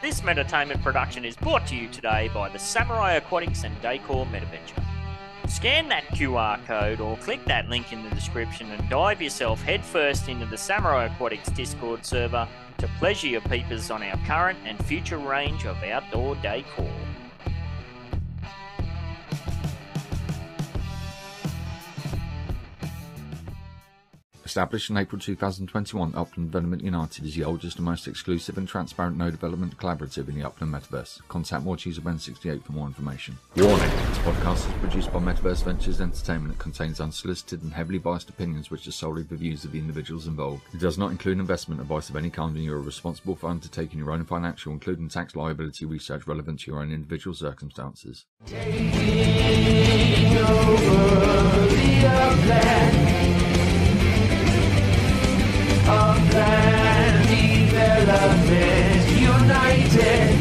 This Meditainment production is brought to you today by the Samurai Aquatics and Decor Metaventure. Scan that QR code or click that link in the description and dive yourself headfirst into the Samurai Aquatics Discord server to pleasure your peepers on our current and future range of outdoor decor. Established in April 2021, Upland Development-United is the oldest and most exclusive and transparent no development collaborative in the Upland Metaverse. Contact MoreCheese@Ben68 for more information. Warning: this podcast is produced by Metaverse Ventures Entertainment. It contains unsolicited and heavily biased opinions which are solely the views of the individuals involved. It does not include investment advice of any kind, and you are responsible for undertaking your own financial, including tax liability research relevant to your own individual circumstances. Taking over the Upland. Upland-related, united.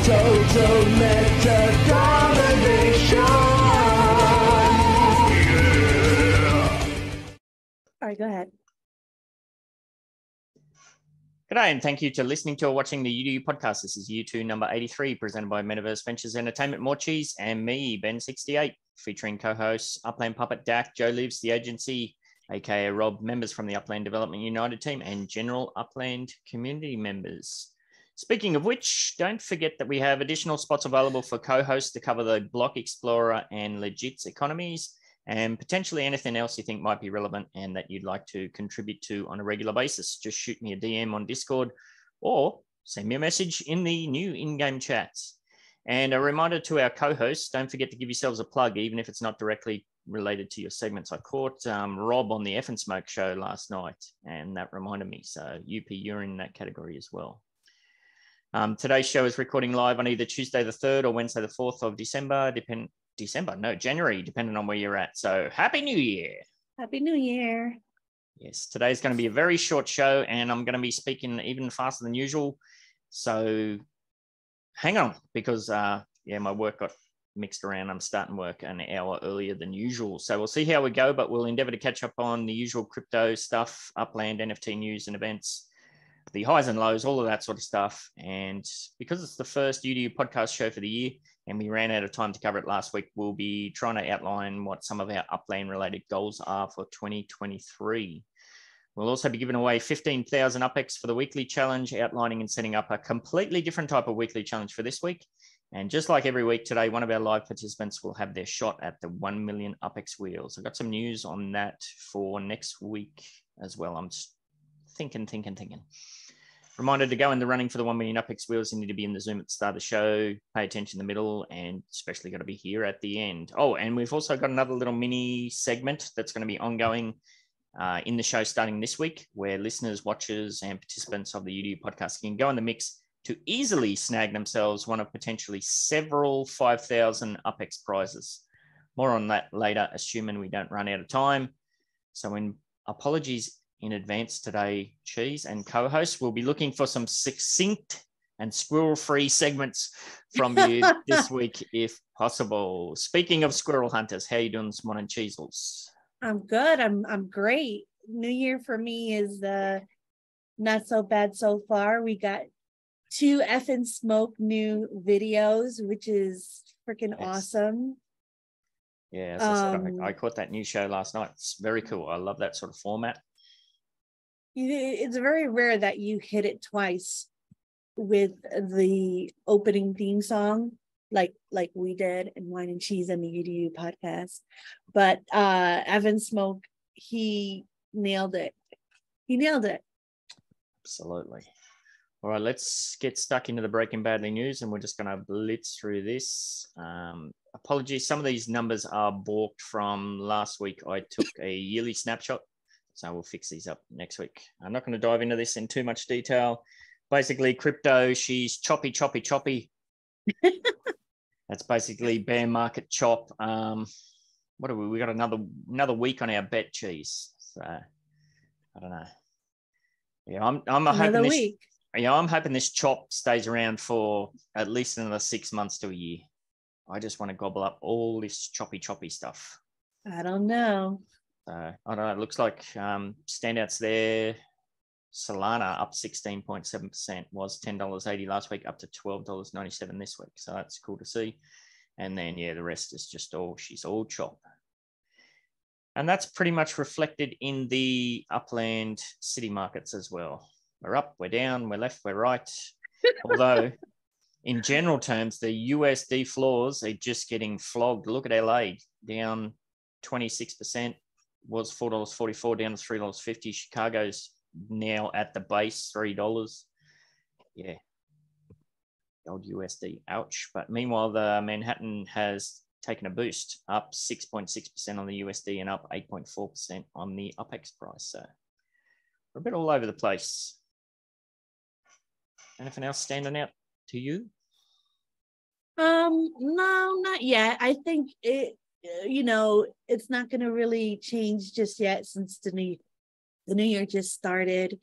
Total meta domination. All right, go ahead. G'day and thank you to listening to or watching the UDU Podcast. This is UDU number 83, presented by Metaverse Ventures Entertainment, More Cheese, and me, Ben68, featuring co-hosts Upland Puppet, Dak, Joe Lives, the agency, aka Rob, members from the Upland Development United team, and general Upland community members. Speaking of which, don't forget that we have additional spots available for co-hosts to cover the Block Explorer and Legits economies, and potentially anything else you think might be relevant and that you'd like to contribute to on a regular basis. Just shoot me a DM on Discord or send me a message in the new in-game chats. And a reminder to our co-hosts, don't forget to give yourselves a plug, even if it's not directly related to your segments. I caught Rob on the F and Smoke show last night, and that reminded me. So UP, you're in that category as well. Today's show is recording live on either Tuesday the 3rd or Wednesday the 4th of January, depending on where you're at. So Happy New Year. Happy New Year. Yes, today's going to be a very short show and I'm going to be speaking even faster than usual. So hang on, because my work got mixed around. I'm starting work an hour earlier than usual. So we'll see how we go, but we'll endeavor to catch up on the usual crypto stuff, Upland, NFT news and events, the highs and lows, all of that sort of stuff. And because it's the first UDU podcast show for the year, and we ran out of time to cover it last week, we'll be trying to outline what some of our Upland-related goals are for 2023. We'll also be giving away 15,000 UPEX for the weekly challenge, outlining and setting up a completely different type of weekly challenge for this week. And just like every week today, one of our live participants will have their shot at the 1 million UPEX wheels. I've got some news on that for next week as well. I'm just thinking. Reminder to go in the running for the 1 million UPEX wheels. You need to be in the Zoom at the start of the show, pay attention in the middle, and especially got to be here at the end. Oh, and we've also got another little mini segment that's going to be ongoing in the show starting this week, where listeners, watchers, and participants of the UDU podcast can go in the mix to easily snag themselves one of potentially several 5,000 UPEX prizes. More on that later, assuming we don't run out of time. So apologies in advance today, Cheese and co-hosts. We'll be looking for some succinct and squirrel-free segments from you this week, if possible. Speaking of squirrel hunters, how you doing this morning, Cheezels? I'm good. I'm great. New Year for me is not so bad so far. We got 2 F and Smoke new videos, which is freaking awesome. Yeah, as I said, I caught that new show last night. It's very cool. I love that sort of format. It's very rare that you hit it twice with the opening theme song, like we did in Wine and Cheese and the UDU podcast. But Evan Smoke, he nailed it. Absolutely. All right, let's get stuck into the Breaking Badly news, and we're just going to blitz through this. Apologies, some of these numbers are balked from last week. I took a yearly snapshot, so we'll fix these up next week. I'm not going to dive into this in too much detail. Basically, crypto, she's choppy. That's basically bear market chop. What are we? We got another week on our bet, Cheese. So I don't know. Yeah, I'm hoping this week. Yeah, I'm hoping this chop stays around for at least another 6 months to a year. I just want to gobble up all this choppy stuff. I don't know. I don't know. It looks like standouts there. Solana up 16.7%, was $10.80 last week, up to $12.97 this week. So that's cool to see. And then, yeah, the rest is just she's all chop. And that's pretty much reflected in the Upland city markets as well. We're up, we're down, we're left, we're right. Although, in general terms, the USD floors are just getting flogged. Look at LA, down 26%, was $4.44, down to $3.50. Chicago's now at the base, $3. Yeah. Old USD, ouch. But meanwhile, the Manhattan has taken a boost, up 6.6% on the USD and up 8.4% on the UPEX price. So we're a bit all over the place. Anything else standing out to you? No, not yet. I think it's not going to really change just yet since the new year just started.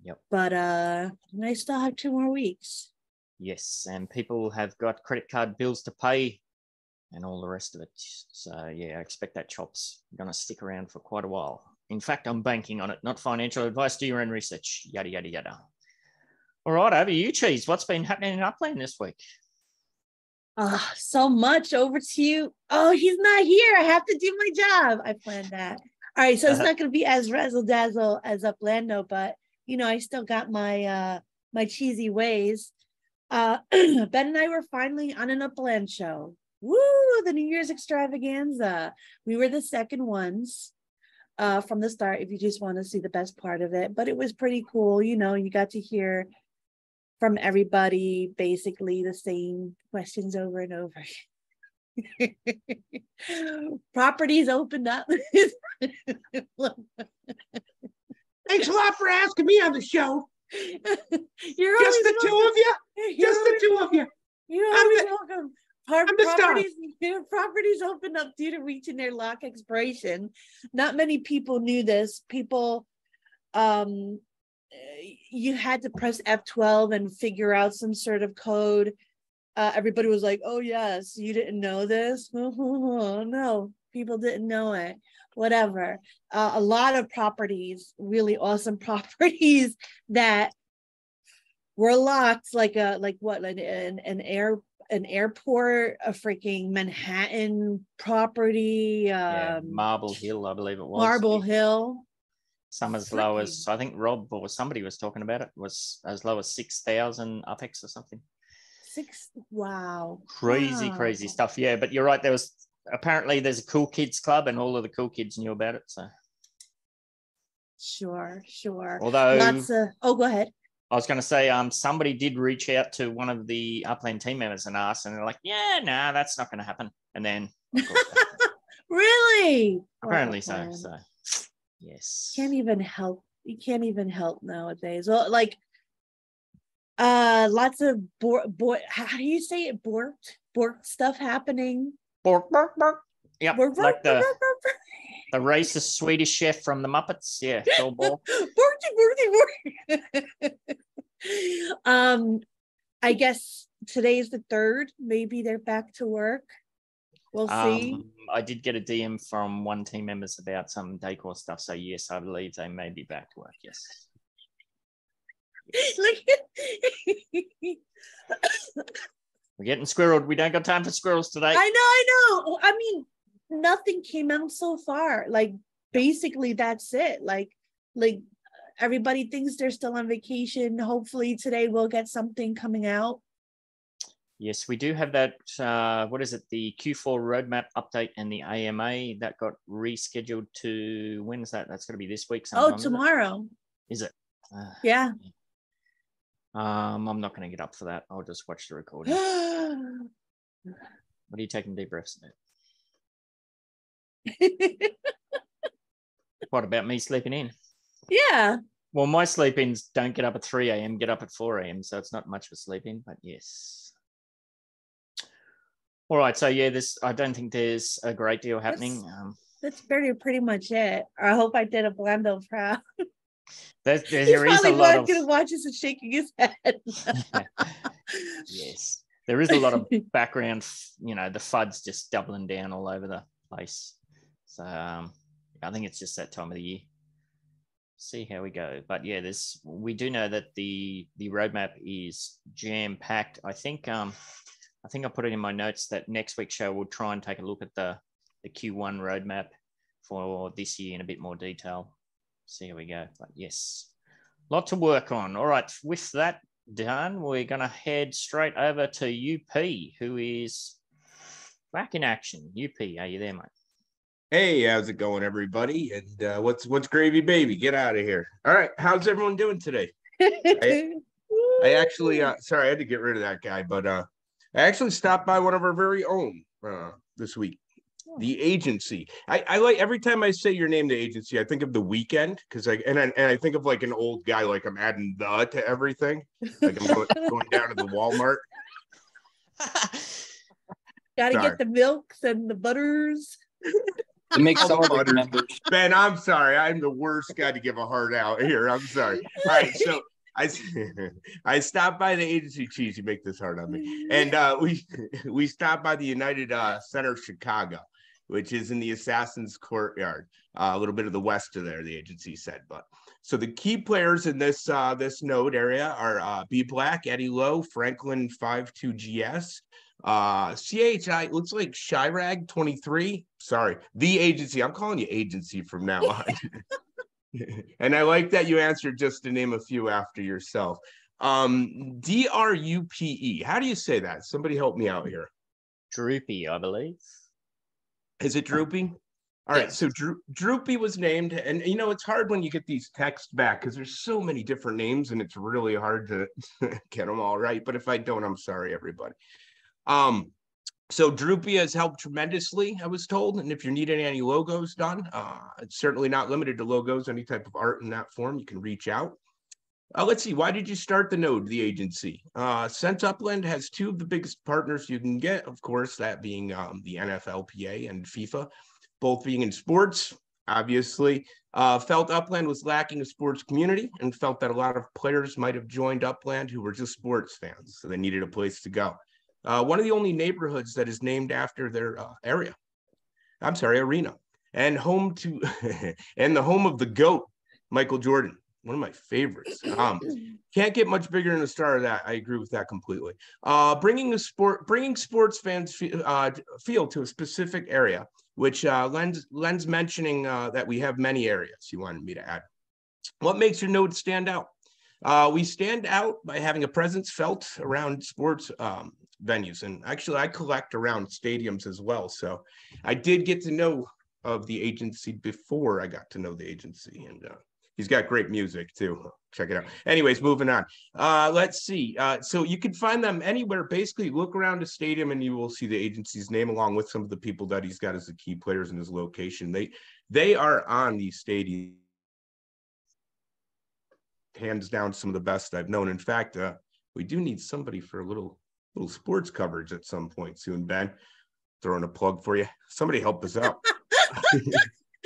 Yep. But I still have 2 more weeks. Yes, and people have got credit card bills to pay and all the rest of it. So yeah, I expect that chop's going to stick around for quite a while. In fact, I'm banking on it, not financial advice. Do your own research, yada, yada, yada. All right, over to you, Cheese. What's been happening in Upland this week? So much. Over to you. Oh, he's not here. I have to do my job. I planned that. All right, so it's not going to be as razzle dazzle as Uplando, but I still got my my cheesy ways. Ben and I were finally on an Upland show. Woo! The New Year's extravaganza. We were the second ones from the start. If you just want to see the best part of it, but it was pretty cool. You got to hear from everybody basically the same questions over and over. Properties opened up. Thanks a lot for asking me on the show. You're Just the two of you? Just the two of you. You're always welcome. Properties opened up due to reaching their lock expiration. Not many people knew this. People, you had to press F12 and figure out some sort of code. Everybody was like, oh, yes, you didn't know this? No, people didn't know it. Whatever. A lot of properties, really awesome properties that were locked, like an airport, a freaking Manhattan property. Marble Hill, I believe it was. Marble Hill. Some as low as, I think Rob or somebody was talking about it, was as low as 6,000 UPEX or something. Wow. Crazy stuff. Yeah, but you're right. There's a cool kids club and all of the cool kids knew about it. So Sure. Although, go ahead. I was going to say, somebody did reach out to one of the Upland team members and asked, and they're like, yeah, no, that's not going to happen. And then, of course, really? Apparently so. So, yes. You can't even help nowadays. Well, like, lots of how do you say it? Bork stuff happening. Bork. Yep. Like the racist Swedish chef from the Muppets. Yeah. It's all bork. I guess today's the 3rd. Maybe they're back to work. We'll see. I did get a DM from one team members about some decor stuff. So yes, I believe they may be back to work. Yes. We're getting squirreled. We don't got time for squirrels today. I know. I mean, nothing came out so far. Like, basically, that's it. Like everybody thinks they're still on vacation. Hopefully today we'll get something coming out. Yes, we do have that. What is it? The Q4 roadmap update and the AMA that got rescheduled to, when is that? That's going to be this week. Sometime, tomorrow. Is it? Yeah. I'm not going to get up for that. I'll just watch the recording. What are you taking deep breaths about? What about me sleeping in? Yeah. Well, my sleep-ins don't get up at 3 a.m., get up at 4 a.m., so it's not much of a sleep-in, but yes. All right, so yeah, I don't think there's a great deal happening. That's pretty much it. I hope I did Uplando proud. There is a lot of... going to watch us and shaking his head. Yes. there is a lot of background, the FUD's just doubling down all over the place. So I think it's just that time of the year. See how we go. But yeah, we do know that the roadmap is jam-packed. I think I put it in my notes that next week's show we'll try and take a look at the Q1 roadmap for this year in a bit more detail. See how we go. But yes, lot to work on. All right, with that done, we're going to head straight over to UP, who is back in action. UP, are you there, mate? Hey, how's it going, everybody? And what's gravy, baby? Get out of here. All right, how's everyone doing today? I actually, sorry, I had to get rid of that guy, but I actually stopped by one of our very own this week, the agency. I like every time I say your name, the agency, I think of the Weekend because I think of like an old guy, like I'm adding the to everything, like I'm going down to the Walmart. Gotta get the milks and the butters. It makes some of the members. Ben, I'm sorry. I'm the worst guy to give a heart out here. I'm sorry. All right, so I stopped by the agency. Cheese, you make this hard on me. And we stopped by the United Center Chicago, which is in the Assassin's Courtyard, a little bit of the west of there. The agency said, but so the key players in this node area are B Black, Eddie Lowe, Franklin 52GS. CHI looks like Chirag 23. Sorry, the agency. I'm calling you agency from now on. And I like that you answered just to name a few after yourself. DRUPE. How do you say that? Somebody help me out here. Droopy, I believe. Is it Droopy? All right, so Droopy was named, and it's hard when you get these texts back because there's so many different names, and it's really hard to get them all right. But if I don't, I'm sorry, everybody. So Droopy has helped tremendously, I was told. And if you're needing any logos done, it's certainly not limited to logos, any type of art in that form, you can reach out. Let's see, why did you start the node, the agency? Since Upland has two of the biggest partners you can get, of course, that being the NFLPA and FIFA, both being in sports, obviously. Felt Upland was lacking a sports community and felt that a lot of players might have joined Upland who were just sports fans, so they needed a place to go. One of the only neighborhoods that is named after their arena, and home to and the home of the GOAT, Michael Jordan, one of my favorites. Can't get much bigger than the start of that. I agree with that completely. Bringing sports fans feel to a specific area, which Len's mentioning that we have many areas he wanted me to add. What makes your node stand out? We stand out by having a presence felt around sports venues. And actually, I collect around stadiums as well. So I did get to know of the agency before I got to know the agency. And he's got great music too. Check it out. Anyways, moving on. Let's see. So you can find them anywhere. Basically, look around a stadium and you will see the agency's name along with some of the people that he's got as the key players in his location. They are on these stadiums. Hands down, some of the best I've known. In fact, we do need somebody for a little sports coverage at some point soon, Ben. Throwing a plug for you. Somebody help us out.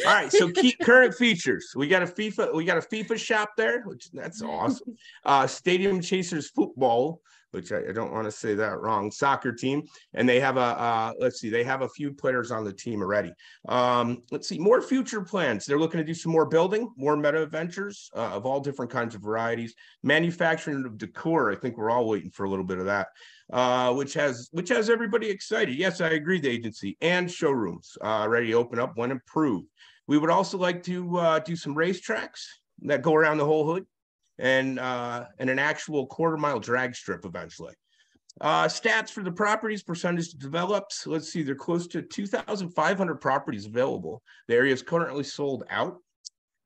All right, so key current features. We got a FIFA shop there, which that's awesome. Stadium Chasers football, which I don't want to say that wrong, soccer team. And they have they have a few players on the team already. Let's see, more future plans. They're looking to do some more building, more meta ventures of all different kinds of varieties. Manufacturing of decor, I think we're all waiting for a little bit of that, which has everybody excited. Yes, I agree, the agency. And showrooms ready to open up when approved. We would also like to do some racetracks that go around the whole hood and an actual quarter-mile drag strip eventually. Stats for the properties, percentage developed. Let's see, they're close to 2,500 properties available. The area is currently sold out.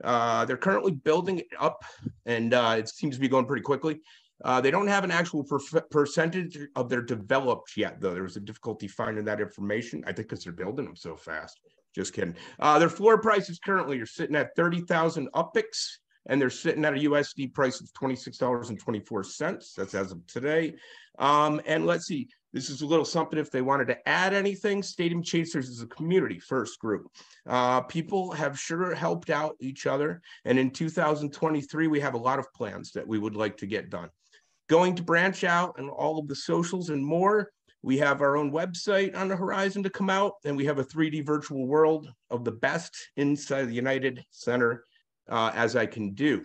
They're currently building it up, and it seems to be going pretty quickly. They don't have an actual percentage of their developed yet, though. There was a difficulty finding that information, I think because they're building them so fast. Just kidding. Their floor prices currently are sitting at 30,000 UPIX, and they're sitting at a USD price of $26.24. That's as of today. And let's see, this is a little something if they wanted to add anything. Stadium Chasers is a community first group. People have sure helped out each other. And in 2023, we have a lot of plans that we would like to get done. going to branch out and all of the socials and more. We have our own website on the horizon to come out, and we have a 3D virtual world of the best inside the United Center as I can do,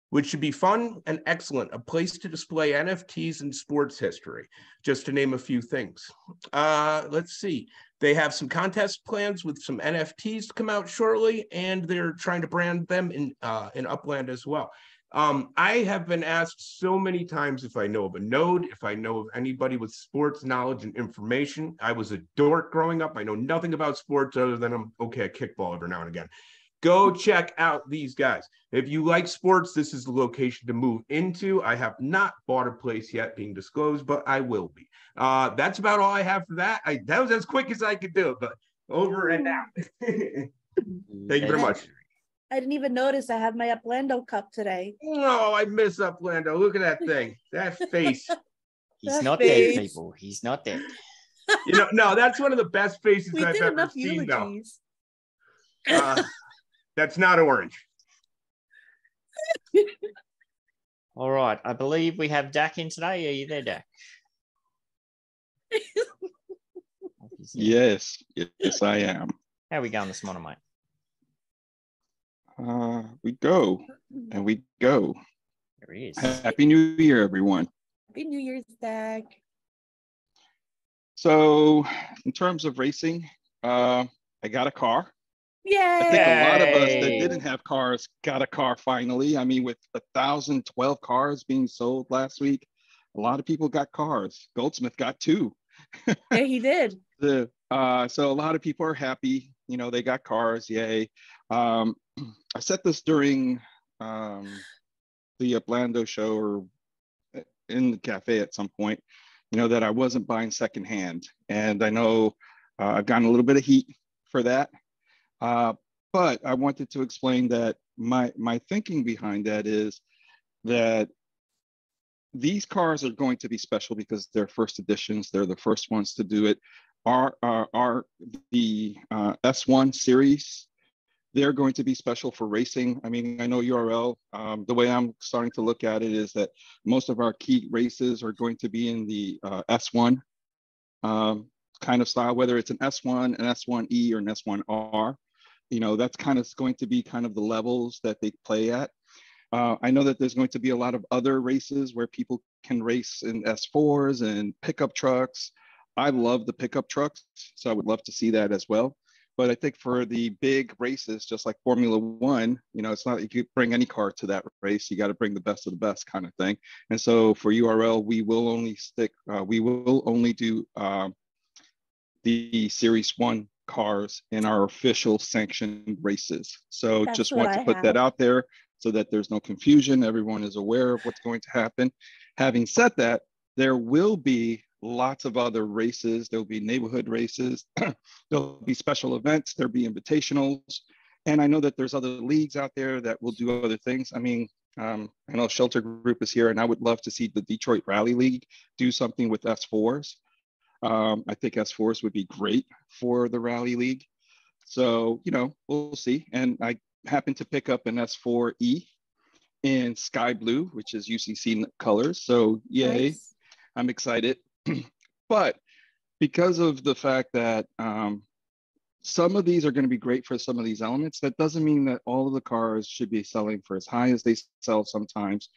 which should be fun and excellent, a place to display NFTs and sports history, just to name a few things. Let's see. They have some contest plans with some NFTs to come out shortly, and they're trying to brand them in Upland as well. I have been asked so many times if I know of a node, if I know of anybody with sports knowledge and information. I was a dork growing up. I know nothing about sports other than I'm okay at kickball every now and again. Go check out these guys. If you like sports, this is the location to move into. I have not bought a place yet being disclosed, but I will be. That's about all I have for that. That was as quick as I could do it, but over and out. Thank you very much. I didn't even notice I have my Uplando cup today. Oh, I miss Uplando. Look at that thing. That face. He's not dead, people. He's not dead. No, that's one of the best faces We I've did ever enough seen, eulogies. though. That's not orange. All right. I believe we have Dak in today. Are you there, Dak? Yes, I am. How are we going this morning, mate? We go and we go. There he is. Happy New Year, everyone. Happy New Year's, Dak. So, in terms of racing, I got a car. Yay! I think a lot of us that didn't have cars got a car finally. I mean, with 1,012 cars being sold last week, a lot of people got cars. Goldsmith got 2. Yeah, he did. So a lot of people are happy. They got cars. Yay. I said this during the Uplando show or in the cafe at some point, that I wasn't buying secondhand. And I know I've gotten a little bit of heat for that. But I wanted to explain that my thinking behind that is that these cars are going to be special because they're first editions. They're the first ones to do it. The S1 series, they're going to be special for racing. I mean, I know URL, the way I'm starting to look at it is that most of our key races are going to be in the S1 kind of style, whether it's an S1, an S1E, or an S1R. That's kind of going to be kind of the levels that they play at. I know that there's going to be a lot of other races where people can race in S4s and pickup trucks. I love the pickup trucks, so I would love to see that as well. But I think for the big races, just like Formula One, it's not you could bring any car to that race. You got to bring the best of the best kind of thing. And so for URL, we will only do the Series 1 cars in our official sanctioned races. So just want to put that out there so that there's no confusion. Everyone is aware of what's going to happen. Having said that, there will be lots of other races. There'll be neighborhood races. There'll be special events. There'll be invitationals. And I know that there's other leagues out there that will do other things. I mean, I know Shelter Group is here, and I would love to see the Detroit Rally League do something with S4s. I think S4s would be great for the Rally League. So, we'll see. And I happen to pick up an S4E in sky blue, which is UCC colors. So yay, nice. I'm excited. But because of the fact that some of these are going to be great for some of these elements, that doesn't mean that all of the cars should be selling for as high as they sell sometimes.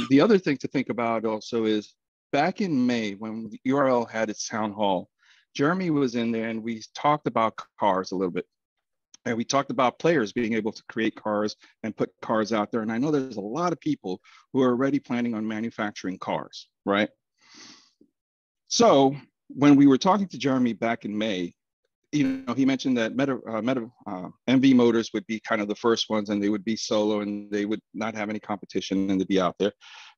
The other thing to think about also is back in May when URL had its town hall, Jeremy was in there and we talked about cars a little bit. And we talked about players being able to create cars and put cars out there. And I know there's a lot of people who are already planning on manufacturing cars, right? So when we were talking to Jeremy back in May, he mentioned that MV Motors would be kind of the first ones, and they would be solo and they would not have any competition and they'd be out there.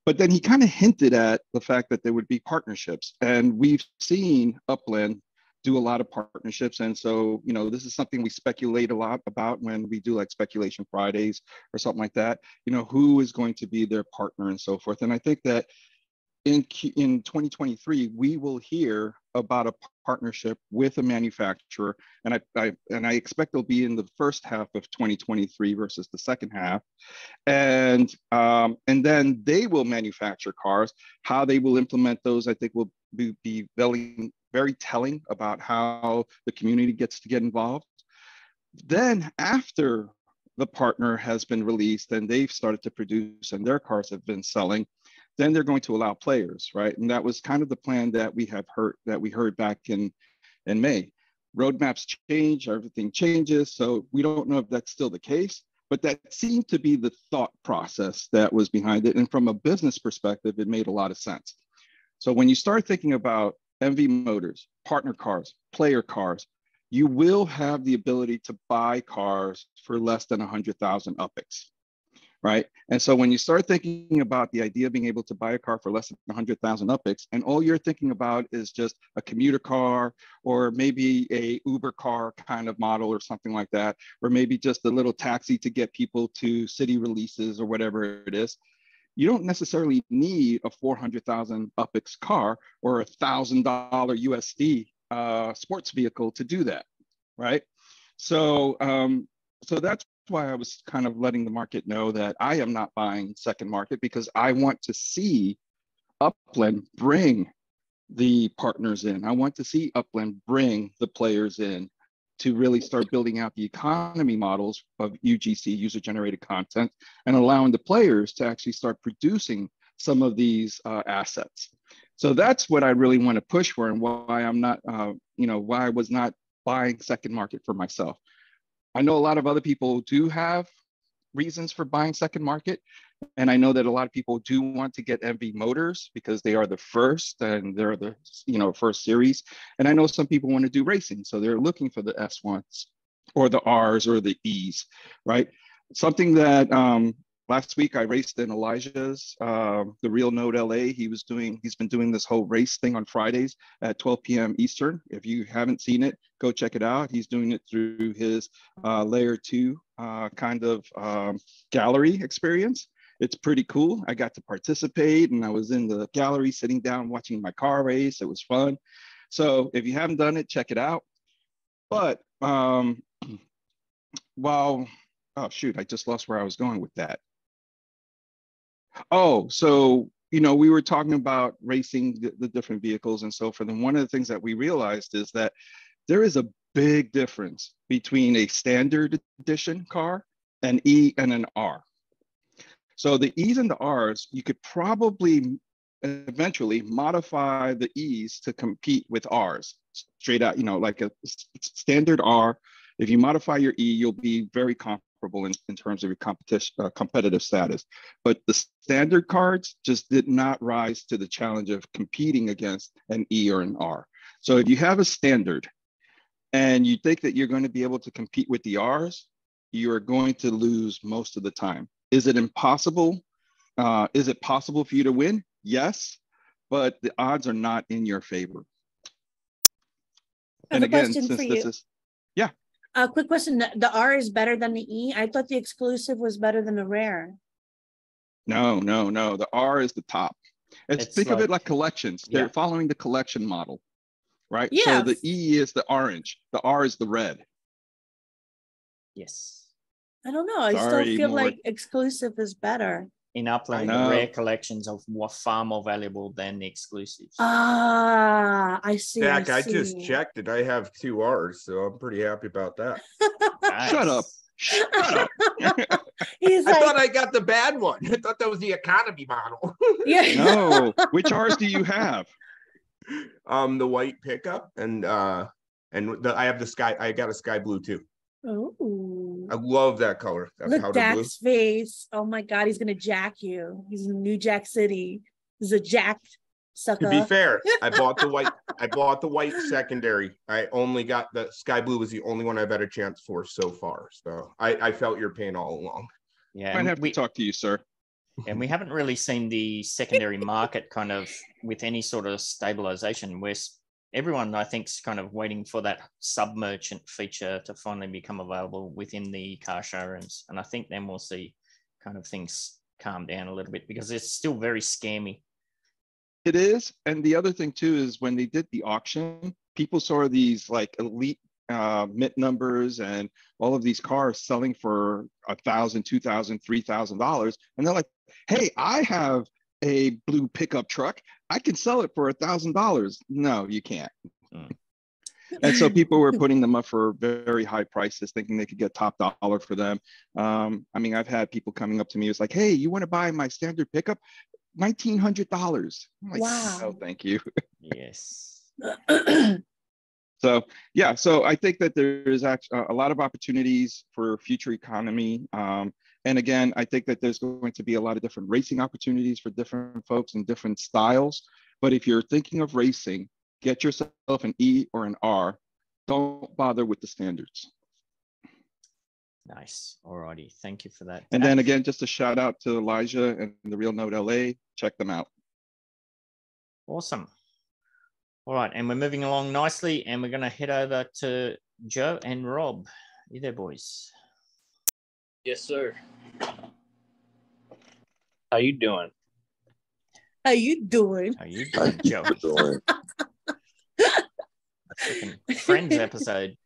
But then he kind of hinted at the fact that there would be partnerships. And we've seen Upland do a lot of partnerships. And so, this is something we speculate a lot about when we do like Speculation Fridays or something like that, who is going to be their partner and so forth. And I think that in 2023, we will hear about a partnership with a manufacturer, and I expect it'll be in the first half of 2023 versus the second half, and then they will manufacture cars. How they will implement those, I think, will be very telling about how the community gets to get involved. Then after the partner has been released and they've started to produce and their cars have been selling, then they're going to allow players, right? And that was kind of the plan that we heard back in May. Roadmaps change, everything changes. So we don't know if that's still the case, but that seemed to be the thought process that was behind it. And from a business perspective, it made a lot of sense. So when you start thinking about MV Motors, partner cars, player cars, you will have the ability to buy cars for less than 100,000 UPIX, right? And so when you start thinking about the idea of being able to buy a car for less than 100,000 UPIX, and all you're thinking about is just a commuter car, or maybe a Uber car kind of model or something like that, or maybe just a little taxi to get people to city releases or whatever it is, you don't necessarily need a 400,000 UPIX car or $1,000 USD sports vehicle to do that, right? So, so that's why I was kind of letting the market know that I am not buying second market, because I want to see Upland bring the partners in. I want to see Upland bring the players in to really start building out the economy models of UGC, user-generated content, and allowing the players to actually start producing some of these assets. So that's what I really want to push for, and why I'm not, why I was not buying second market for myself. I know a lot of other people do have reasons for buying second market, and I know that a lot of people do want to get MV Motors because they are the first and they're the first series. And I know some people want to do racing, so they're looking for the S1s or the Rs or the Es, right? Something that last week I raced in Elijah's, the Real Node LA. He's been doing this whole race thing on Fridays at 12 p.m. Eastern. If you haven't seen it, go check it out. He's doing it through his layer 2 kind of gallery experience. It's pretty cool. I got to participate, and I was in the gallery sitting down watching my car race. It was fun. So if you haven't done it, check it out. But oh shoot, I just lost where I was going with that. Oh, so, we were talking about racing the different vehicles and so forth. And one of the things that we realized is that there is a big difference between a standard edition car, an E and an R. So the E's and the R's, you could probably eventually modify the E's to compete with R's straight out, like a standard R. If you modify your E, you'll be very comparable in terms of your competitive status. But the standard cards just did not rise to the challenge of competing against an E or an R. So if you have a standard and you think that you're going to be able to compete with the R's, you are going to lose most of the time. Is it impossible? Is it possible for you to win? Yes, but the odds are not in your favor. And again, since this is, yeah. A quick question: the R is better than the E? I thought the exclusive was better than the rare. No. The R is the top. Think of it like collections. They're following the collection model, right? Yeah. So the E is the orange. The R is the red. Yes. I don't know. I still feel like exclusive is better. In Upland, the rare collections are far more valuable than the exclusives. I see. Jack, I just checked it. I have 2 R's, so I'm pretty happy about that. Nice. Shut up. I thought I got the bad one. I thought that was the economy model. Yeah. No. Which R's do you have? The white pickup and I have the sky. I got a sky blue too. Oh, I love that color. That look, Jack's face. Oh my God, he's gonna jack you. He's in New Jack City. He's a jacked sucker. To be fair, I bought the white. I bought the white secondary. I only got the sky blue was the only one I've had a chance for so far. So I felt your pain all along. Yeah, I'd have to talk to you, sir. And we haven't really seen the secondary market kind of with any sort of stabilization. Everyone, I think, is kind of waiting for that sub-merchant feature to finally become available within the car showrooms. And I think then we'll see kind of things calm down a little bit, because it's still very scammy. It is. And the other thing too is when they did the auction, people saw these like elite mint numbers and all of these cars selling for $1,000, $2,000, $3,000. And they're like, hey, I have a blue pickup truck. I can sell it for $1,000. No, you can't. And so people were putting them up for very high prices, thinking they could get top dollar for them. I mean, I've had people coming up to me. It's like, hey, you want to buy my standard pickup? $1,900. I'm like, Wow. no, thank you. Yes. So yeah, so I think that there's actually a lot of opportunities for future economy. And again, I think that there's going to be a lot of different racing opportunities for different folks and different styles. But if you're thinking of racing, get yourself an E or an R. Don't bother with the standards. Nice. All righty. Thank you for that. And then again, just a shout out to Elijah and the Real Note LA. Check them out. Awesome. All right. And we're moving along nicely. And we're going to head over to Joe and Rob. You there, boys? Yes, sir. How you doing? How you doing? How you doing, Joe? Friends episode.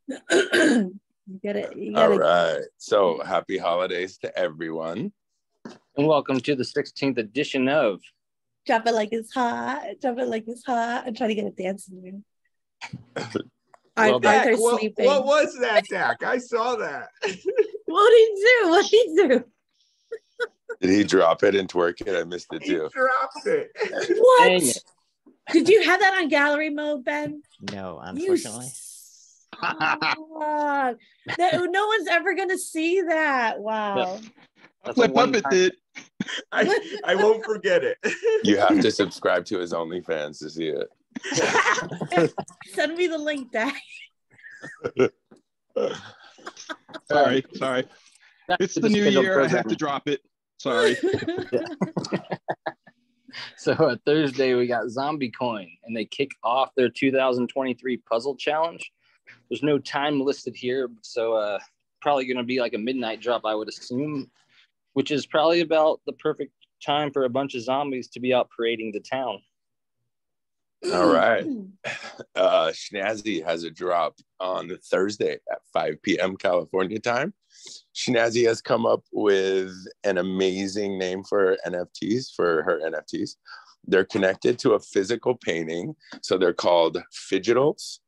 You get it. All right. So happy holidays to everyone. And welcome to the 16th edition of Drop it like it's hot. Drop it like it's hot. I'm trying to get a dancing room. Well, Arthur's Dak, sleeping. what was that, Dak? I saw that. What did he do? What did he do? Did he drop it and twerk it? I missed it He too. dropped it. Dang What? it. Did you have that on gallery mode, Ben? No, You unfortunately. suck. No one's ever gonna see that. Wow. That's a Flip up it one-time- did. I won't forget it. You have to subscribe to his OnlyFans to see it. Send me the link, Dak. Sorry. Back It's to the new scheduled year. I have programming. to drop it. Sorry. So Thursday we got Zombie Coin, and they kick off their 2023 puzzle challenge. There's no time listed here, so probably going to be like a midnight drop, I would assume, which is probably about the perfect time for a bunch of zombies to be out parading the town. All right. Schnazzy has a drop on Thursday at 5 p.m. California time. Schnazzy has come up with an amazing name for NFTs, for her NFTs. They're connected to a physical painting, so they're called Fidgetals.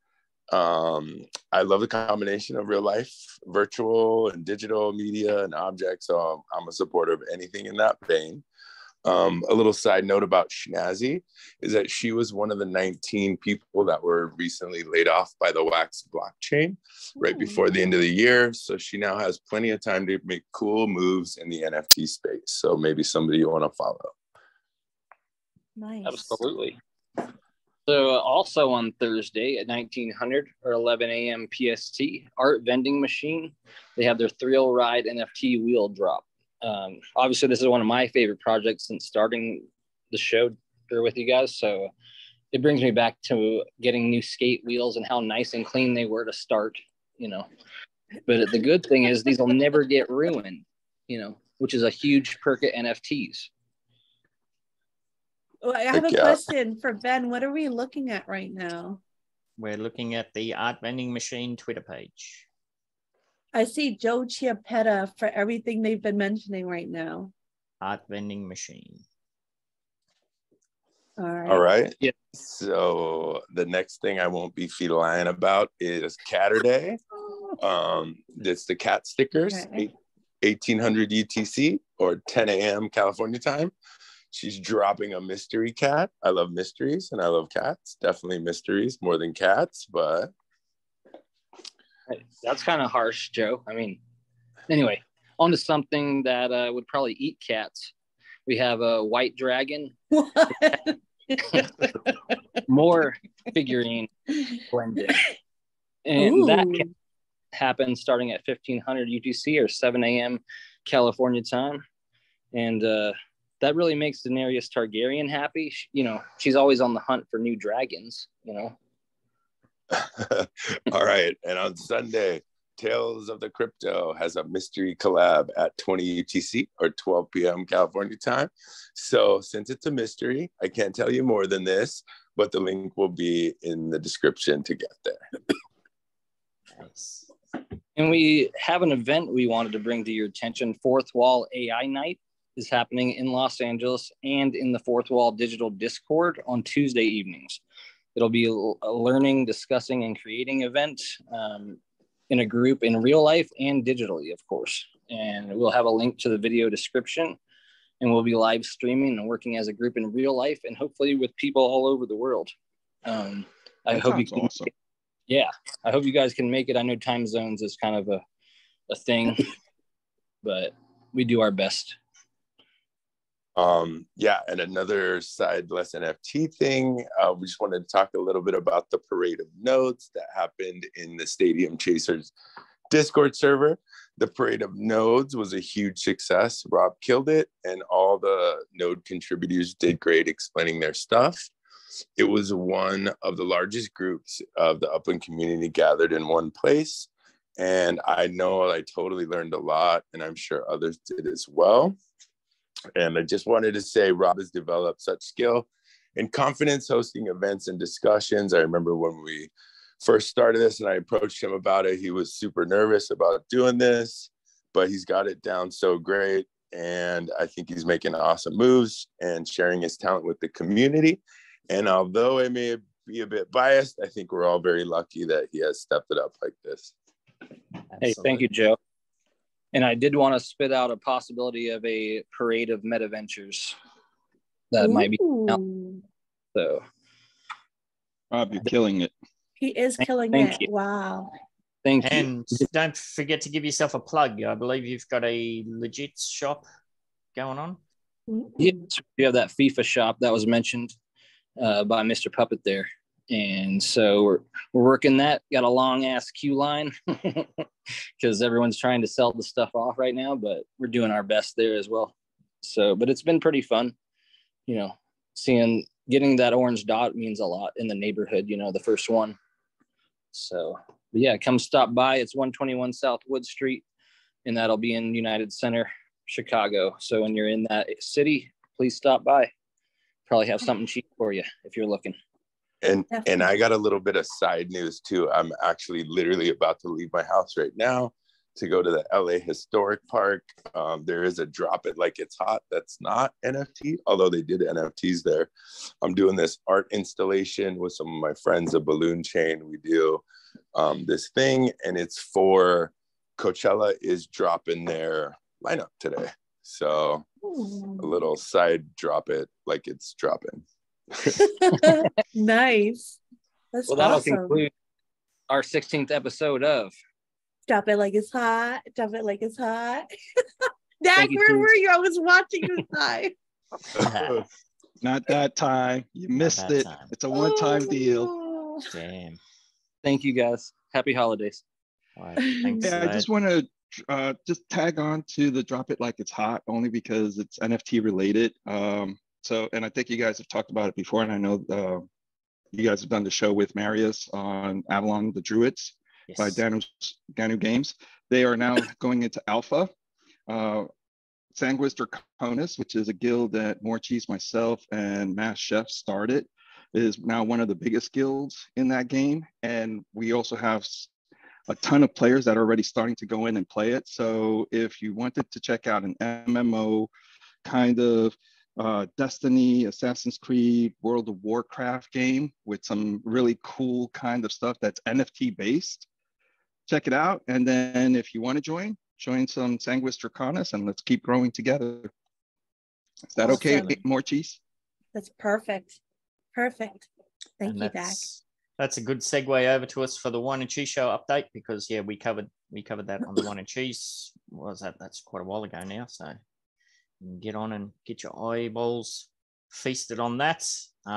I love the combination of real life, virtual, and digital media and objects, so I'm a supporter of anything in that vein. A little side note about Schnazzy is that she was one of the 19 people that were recently laid off by the Wax blockchain right before the end of the year. So she now has plenty of time to make cool moves in the NFT space. So maybe somebody you want to follow. Nice. Absolutely. So also on Thursday at 1900 or 11 a.m. PST, Art Vending Machine, they have their Thrill Ride NFT wheel drop. Obviously, this is one of my favorite projects since starting the show here with you guys. So it brings me back to getting new skate wheels and how nice and clean they were to start, you know. But the good thing is these will never get ruined, you know, which is a huge perk at NFTs. Well, I have a Heck yeah. question for Ben. What are we looking at right now? We're looking at the Art Vending Machine Twitter page. I see Joe Chiappetta for everything they've been mentioning right now. Art Vending Machine. All right. All right. Yeah. So the next thing I won't be feline about is Catterday. It's the cat stickers, Okay. 1800 UTC or 10 a.m. California time. She's dropping a mystery cat. I love mysteries and I love cats. Definitely mysteries more than cats, but That's kind of harsh, Joe. I mean, anyway, on to something that would probably eat cats. We have a white dragon, What? more figurine blended. And that Ooh. can happen starting at 1500 UTC or 7 a.m. California time. And that really makes Daenerys Targaryen happy. You know, she's always on the hunt for new dragons, you know. all right. And on Sunday, Tales of the Crypto has a mystery collab at 20 UTC or 12 p.m. California time. So since it's a mystery, I can't tell you more than this, but the link will be in the description to get there. Nice. And we have an event we wanted to bring to your attention. Fourth Wall AI Night is happening in Los Angeles and in the Fourth Wall Digital Discord on Tuesday evenings. It'll be a learning, discussing, and creating event in a group in real life and digitally, of course. And we'll have a link to the video description, and we'll be live streaming and working as a group in real life and hopefully with people all over the world. I hope you can, awesome. Yeah, I hope you guys can make it. I know time zones is kind of a thing, but we do our best. Yeah, and another side less NFT thing, we just wanted to talk a little bit about the Parade of Nodes that happened in the Stadium Chasers Discord server. The Parade of Nodes was a huge success. Rob killed it, and all the node contributors did great explaining their stuff. It was one of the largest groups of the Upland community gathered in one place, and I know I totally learned a lot, and I'm sure others did as well. And I just wanted to say Rob has developed such skill and confidence hosting events and discussions. I remember when we first started this and I approached him about it, he was super nervous about doing this, but he's got it down so great. And I think he's making awesome moves and sharing his talent with the community. And although I may be a bit biased, I think we're all very lucky that he has stepped it up like this. Hey, thank you, Joe. And I did want to spit out a possibility of a parade of meta ventures that might be out. So Rob, you're killing it. He is killing Thank it. you. Wow. Thank you. And don't forget to give yourself a plug. I believe you've got a legit shop going on. Yes, we have that FIFA shop that was mentioned by Mr. Puppet there. And so we're working that. Got a long ass queue line because everyone's trying to sell the stuff off right now, but we're doing our best there as well. So, but it's been pretty fun, you know, getting that orange dot means a lot in the neighborhood, you know, the first one. So, but yeah, come stop by. It's 121 South Wood Street, and that'll be in United Center, Chicago. So when you're in that city, please stop by. Probably have something cheap for you if you're looking. And I got a little bit of side news too. I'm actually literally about to leave my house right now to go to the LA Historic Park. There is a Drop It Like It's Hot that's not NFT, although they did NFTs there. I'm doing this art installation with some of my friends, a balloon chain. We do this thing, and it's for Coachella is dropping their lineup today. So a little side drop it like it's dropping. Nice. That's well, that'll awesome. conclude our 16th episode of Drop It Like It's Hot. Drop It Like It's Hot. Dak, Thank you, where Suze. were you? I was watching this time. Not that time. You missed that it. time. It's a one-time deal. Oh. Damn. Thank you guys. Happy holidays. All right. Thanks. Yeah, I just want to just tag on to the Drop It Like It's Hot only because it's NFT related. So, and I think you guys have talked about it before, and I know you guys have done the show with Marius on Avalon the Druids by Danu Games. They are now going into alpha. Sanguis Draconis, which is a guild that More Cheese, myself, and Mass Chef started, is now one of the biggest guilds in that game. And we also have a ton of players that are already starting to go in and play it. So if you wanted to check out an MMO kind of Destiny, Assassin's Creed, World of Warcraft game with some really cool kind of stuff that's NFT based, check it out. And then if you want to join some Sanguis Draconis, and let's keep growing together. Is that okay, More Cheese? That's perfect. Perfect. Thank you, Dak. That's a good segue over to us for the Wine and Cheese Show update, because yeah, we covered that on the Wine and Cheese. What was that? That's quite a while ago now. So get on and get your eyeballs feasted on that.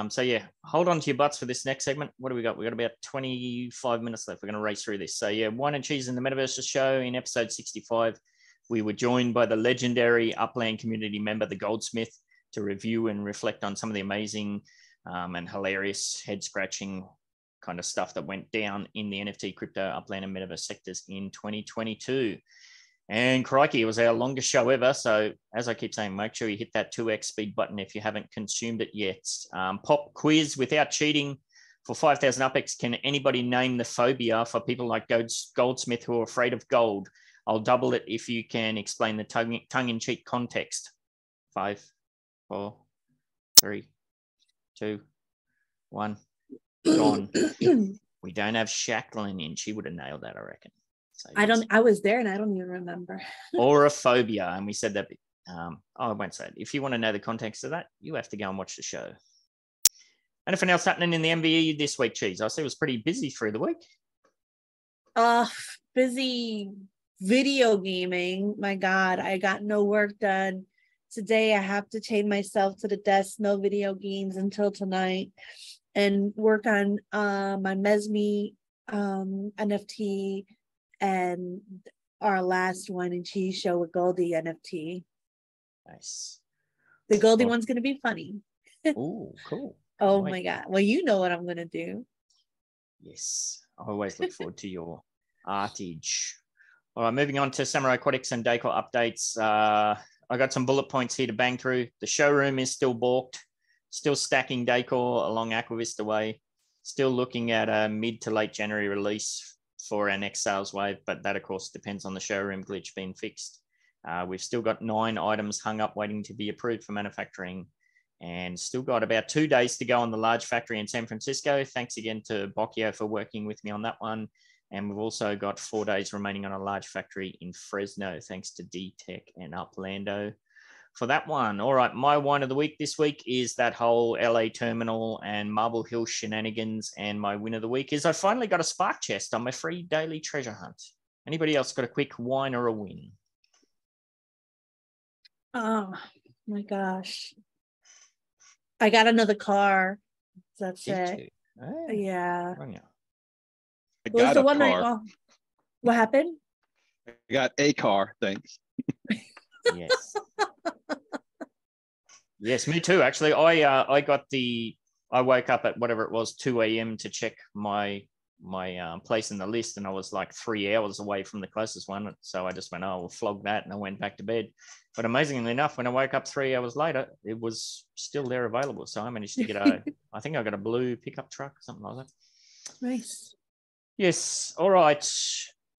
So yeah, hold on to your butts for this next segment. What do we got? We got about 25 minutes left. We're going to race through this. So yeah, Wine and Cheese in the Metaverse show in episode 65. We were joined by the legendary Upland community member, the Goldsmith, to review and reflect on some of the amazing and hilarious head-scratching kind of stuff that went down in the NFT, crypto, Upland, and Metaverse sectors in 2022. And crikey, it was our longest show ever. So as I keep saying, make sure you hit that 2x speed button if you haven't consumed it yet. Pop quiz without cheating for 5,000 UpX. Can anybody name the phobia for people like Goldsmith who are afraid of gold? I'll double it if you can explain the tongue-in-cheek context. 5, 4, 3, 2, 1. Gone. We don't have Shacklin in. She would have nailed that, I reckon. So, yes. I was there and I don't even remember. Or a phobia. And we said that, I won't say it. If you want to know the context of that, you have to go and watch the show. Anything else happening in the MBE this week, Cheese? I see it was pretty busy through the week. Busy video gaming. My God, I got no work done. Today I have to chain myself to the desk, no video games until tonight, and work on my Mesme NFT and our last wine and cheese show with Goldie NFT. Nice. The Goldie one's going to be funny. Oh, cool. Oh my God. Well, you know what I'm going to do. Yes. I always look forward to your artage. All right, moving on to Samurai Aquatics and Decor updates. I got some bullet points here to bang through. The showroom is still balked, still stacking decor along Aquavista Way, still looking at a mid to late January release for our next sales wave, but that of course depends on the showroom glitch being fixed. We've still got 9 items hung up waiting to be approved for manufacturing, and still got about 2 days to go on the large factory in San Francisco. Thanks again to Bocchio for working with me on that one. And we've also got 4 days remaining on a large factory in Fresno, thanks to D-Tech and Uplando for that one. All right, my wine of the week this week is that whole LA terminal and Marble Hill shenanigans. And my win of the week is I finally got a spark chest on my free daily treasure hunt. Anybody else got a quick wine or a win? Oh my gosh. I got another car. That's it. Oh, yeah. I got a car. What happened? I got a car, thanks. Yes. Yes, me too. Actually, I woke up at whatever it was, 2 a.m. to check my place in the list, and I was like 3 hours away from the closest one. So I just went, oh, we'll flog that, and I went back to bed. But amazingly enough, when I woke up 3 hours later, it was still there available. So I managed to get I think I got a blue pickup truck, something like that. Nice. Yes. All right.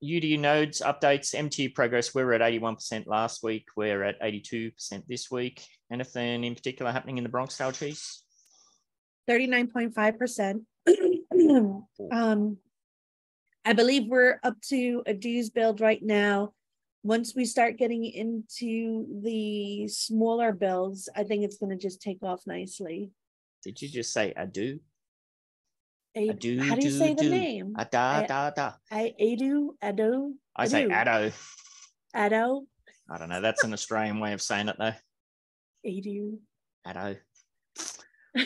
UDU nodes updates, MTU progress. We were at 81% last week. We're at 82% this week. Anything in particular happening in the Bronx style cheese? 39.5%. I believe we're up to a dues build right now. Once we start getting into the smaller builds, I think it's going to just take off nicely. Did you just say ado? How do you say the name? Ado. I say ado. Ado. I don't know. That's an Australian way of saying it, though. Ado.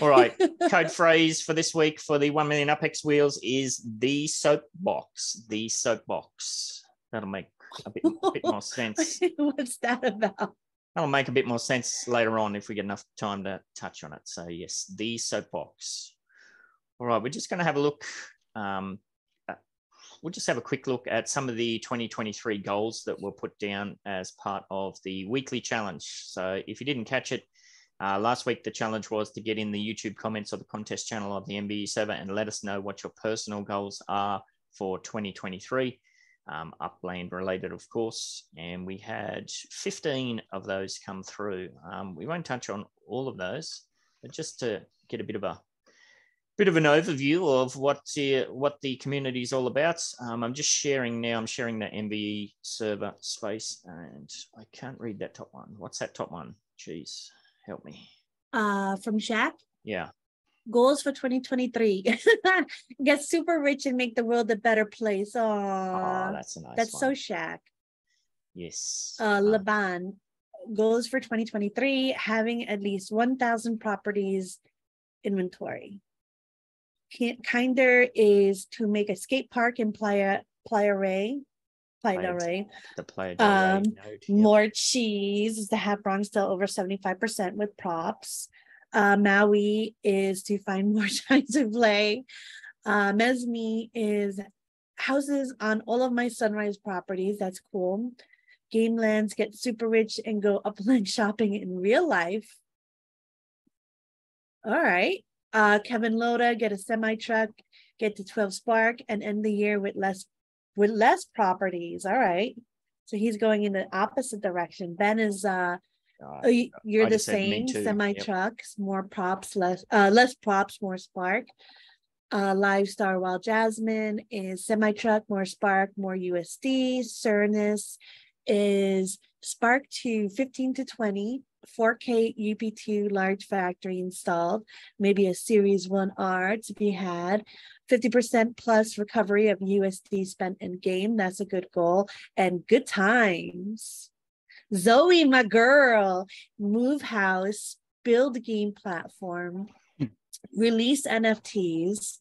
All right. Code phrase for this week for the 1 million UpX wheels is the soapbox. The soapbox. That'll make a bit more sense. What's that about? That'll make a bit more sense later on if we get enough time to touch on it. So, yes, the soapbox. All right, we're just going to have a look. We'll just have a quick look at some of the 2023 goals that were put down as part of the weekly challenge. So if you didn't catch it, last week the challenge was to get in the YouTube comments or the contest channel of the MBE server and let us know what your personal goals are for 2023, Upland related, of course. And we had 15 of those come through. We won't touch on all of those, but just to get a bit of an overview of what the community is all about. I'm just sharing now. I'm sharing the MBE server space, and I can't read that top one. What's that top one? Jeez, help me. From Shaq? Yeah. Goals for 2023. Get super rich and make the world a better place. Oh, that's a nice That's one. so Shaq. Yes. Laban. Goals for 2023, having at least 1,000 properties inventory. Kinder is to make a skate park in Playa Rey. More cheese is to have Bronx still over 75% with props. Maui is to find more time to play. Mesme is houses on all of my Sunrise properties. That's cool. Gamelands, get super rich and go upland shopping in real life. All right. Kevin Loda, get a semi truck, get to 12 Spark, and end the year with less properties. All right. So he's going in the opposite direction. Ben is you're the same. Semi trucks, more props, less props, more Spark. Live Star Wild Jasmine is semi truck, more Spark, more USD. Cernus is Spark to 15 to 20, 4K UP2 large factory installed, maybe a Series 1R to be had, 50% plus recovery of USD spent in game. That's a good goal. And good times. Zoe, my girl, move house, build game platform, release NFTs,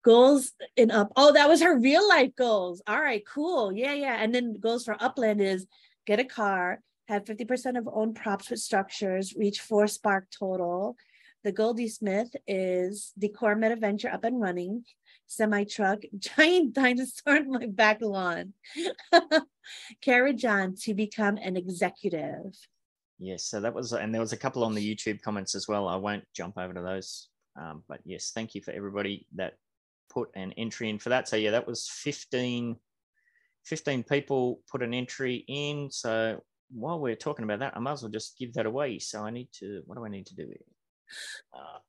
goals in up. Oh, that was her real life goals. All right, cool. Yeah. And then goals for Upland is get a car, have 50% of own props with structures, reach 4 Spark total. The Goldie Smith is decor meta venture up and running, semi truck, giant dinosaur in my back lawn. Kara John to become an executive. Yes, so that was, and there was a couple on the YouTube comments as well. I won't jump over to those, but yes, thank you for everybody that put an entry in for that. So yeah, that was 15 people put an entry in. So while we're talking about that, I might as well just give that away. So what do I need to do here?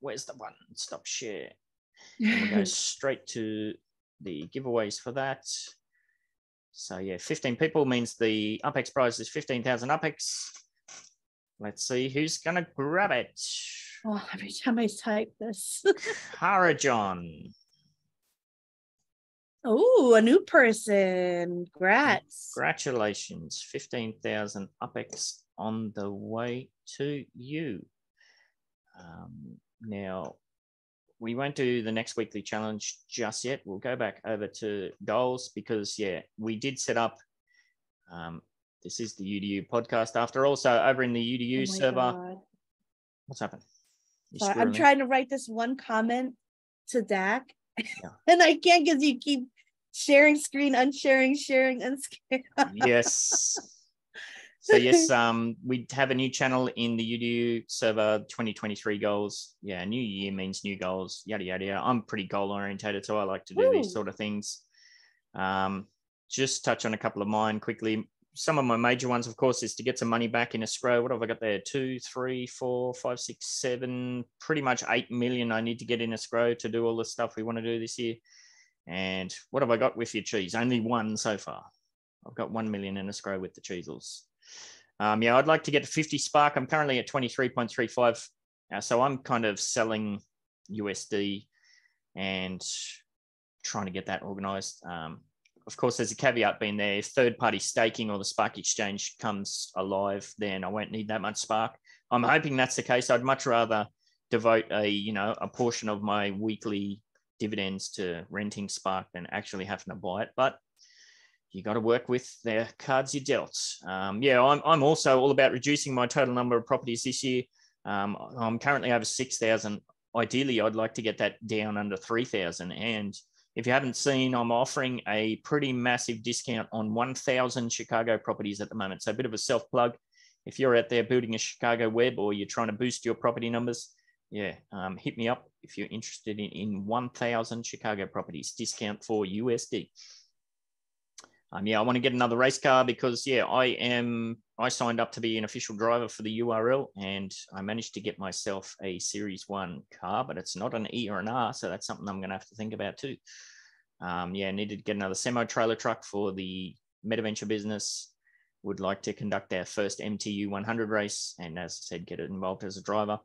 Where's the one? Stop share. And we'll go straight to the giveaways for that. So yeah, 15 people means the UpX prize is 15,000 UpX. Let's see who's gonna grab it. Oh, every time I type this. Kara John. Oh, a new person. Congratulations. 15,000 UpX on the way to you. Now, we won't do the next weekly challenge just yet. We'll go back over to goals because, yeah, we did set up, this is the UDU podcast after all. So over in the UDU server, God. What's happened? Sorry, I'm trying to write this one comment to Dak, and I can't because you keep sharing screen, unsharing, sharing, unscaring. Yes. So yes, we have a new channel in the UDU server, 2023 goals. Yeah, new year means new goals, yada, yada, yada. I'm pretty goal orientated, so I like to do these sort of things. Just touch on a couple of mine quickly. Some of my major ones, of course, is to get some money back in escrow. What have I got there? 2, 3, 4, 5, 6, 7, pretty much 8 million I need to get in escrow to do all the stuff we want to do this year. And what have I got with your cheese? Only one so far. I've got 1 million in escrow with the cheesels. Yeah, I'd like to get to 50 Spark. I'm currently at 23.35. So I'm kind of selling USD and trying to get that organized. Of course, there's a caveat being there. If third-party staking or the Spark exchange comes alive, then I won't need that much Spark. I'm hoping that's the case. I'd much rather devote a portion of my weekly dividends to renting Spark than actually having to buy it. But you got to work with the cards you dealt. Yeah, I'm also all about reducing my total number of properties this year. I'm currently over 6,000. Ideally, I'd like to get that down under 3,000. And if you haven't seen, I'm offering a pretty massive discount on 1,000 Chicago properties at the moment. So a bit of a self-plug. If you're out there building a Chicago web or you're trying to boost your property numbers, yeah, hit me up if you're interested in 1,000 Chicago properties, discount for USD. Yeah, I want to get another race car because, yeah, I signed up to be an official driver for the URL and I managed to get myself a Series 1 car, but it's not an E or an R, so that's something I'm going to have to think about too. Yeah, I needed to get another semi-trailer truck for the MetaVenture business. Would like to conduct our first MTU 100 race and, as I said, get it involved as a driver.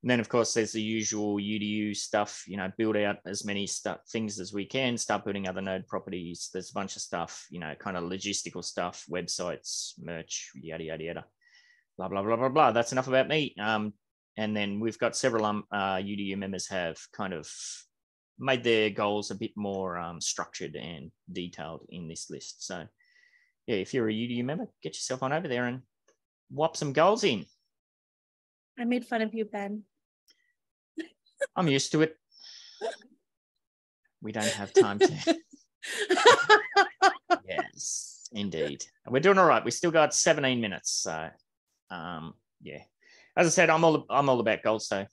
And then, of course, there's the usual UDU stuff, build out as many things as we can, start building other node properties. There's a bunch of stuff, kind of logistical stuff, websites, merch, yada, yada, yada, blah, blah, blah, blah, blah. That's enough about me. And then we've got several UDU members have kind of made their goals a bit more structured and detailed in this list. So, yeah, if you're a UDU member, get yourself on over there and whop some goals in. I made fun of you, Ben. I'm used to it. We don't have time to. Yes, indeed. We're doing all right. We still got 17 minutes. So, yeah. As I said, I'm all about goals. So,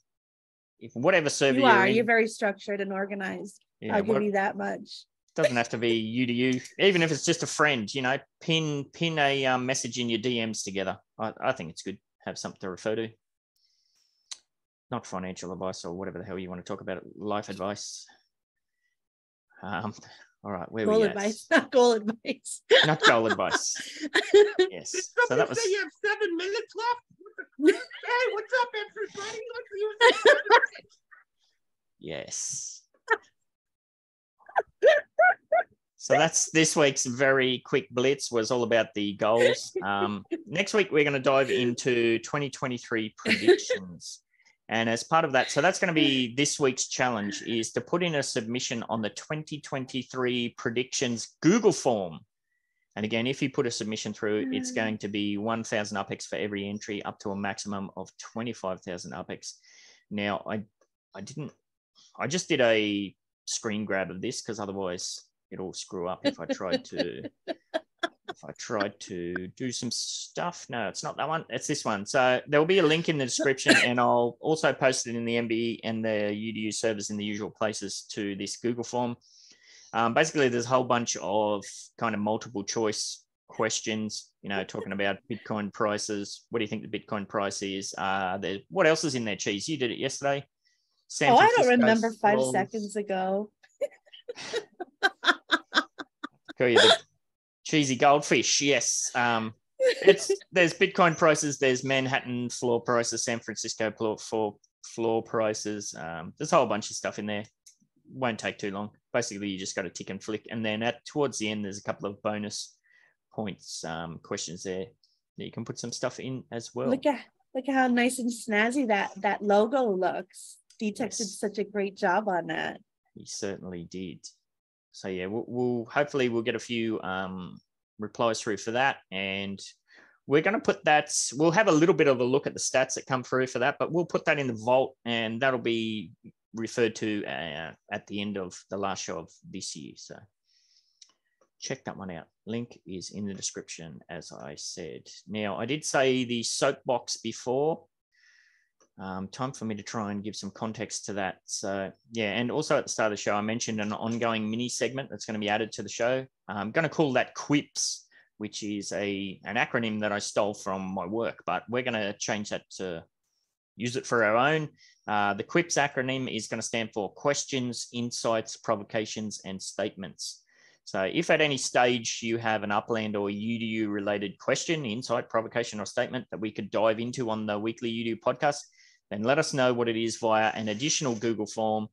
if whatever server you're very structured and organized. Yeah, I'll give you that much. Doesn't have to be UDU, even if it's just a friend. You know, pin a message in your DMs together. I think it's good. Have something to refer to. Not financial advice or whatever the hell you want to talk about. Life advice. All right, where goal we advice, not goal advice. Not goal advice. Yes. So that was. You have 7 minutes left. Hey, what's up, everybody? Let's use the 7 minutes. Yes. So that's this week's very quick blitz was all about the goals. Next week, we're going to dive into 2023 predictions. And as part of that, so that's going to be this week's challenge is to put in a submission on the 2023 predictions Google form. And again, if you put a submission through, it's going to be 1,000 UPEX for every entry up to a maximum of 25,000 UPEX. Now, I just did a screen grab of this because otherwise it'll screw up if I tried to do some stuff. No, it's not that one. It's this one. So there'll be a link in the description and I'll also post it in the MBE and the UDU servers in the usual places to this Google form. Basically, there's a whole bunch of kind of multiple choice questions, you know, talking about Bitcoin prices. What do you think the Bitcoin price is? What else is in there, Cheese? You did it yesterday. I don't remember 5 seconds ago. Call you the cheesy goldfish. Yes. There's Bitcoin prices. There's Manhattan floor prices, San Francisco floor prices. There's a whole bunch of stuff in there. Won't take too long. Basically, you just got to tick and flick. And then towards the end, there's a couple of bonus points, questions there that you can put some stuff in as well. Look at how nice and snazzy that logo looks. D-Tech did such a great job on that. He certainly did. So yeah, we'll hopefully we'll get a few replies through for that, and we're going to put that. We'll have a little bit of a look at the stats that come through for that, but we'll put that in the vault, and that'll be referred to at the end of the last show of this year. So check that one out. Link is in the description, as I said. Now, I did say the soapbox before. Time for me to try and give some context to that. So yeah, and also at the start of the show, I mentioned an ongoing mini segment that's going to be added to the show. I'm going to call that QIPS, which is an acronym that I stole from my work, but we're going to change that to use it for our own. The QIPS acronym is going to stand for questions, insights, provocations, and statements. So if at any stage you have an Upland or UDU related question, insight, provocation, or statement that we could dive into on the weekly UDU podcast, then let us know what it is via an additional Google form,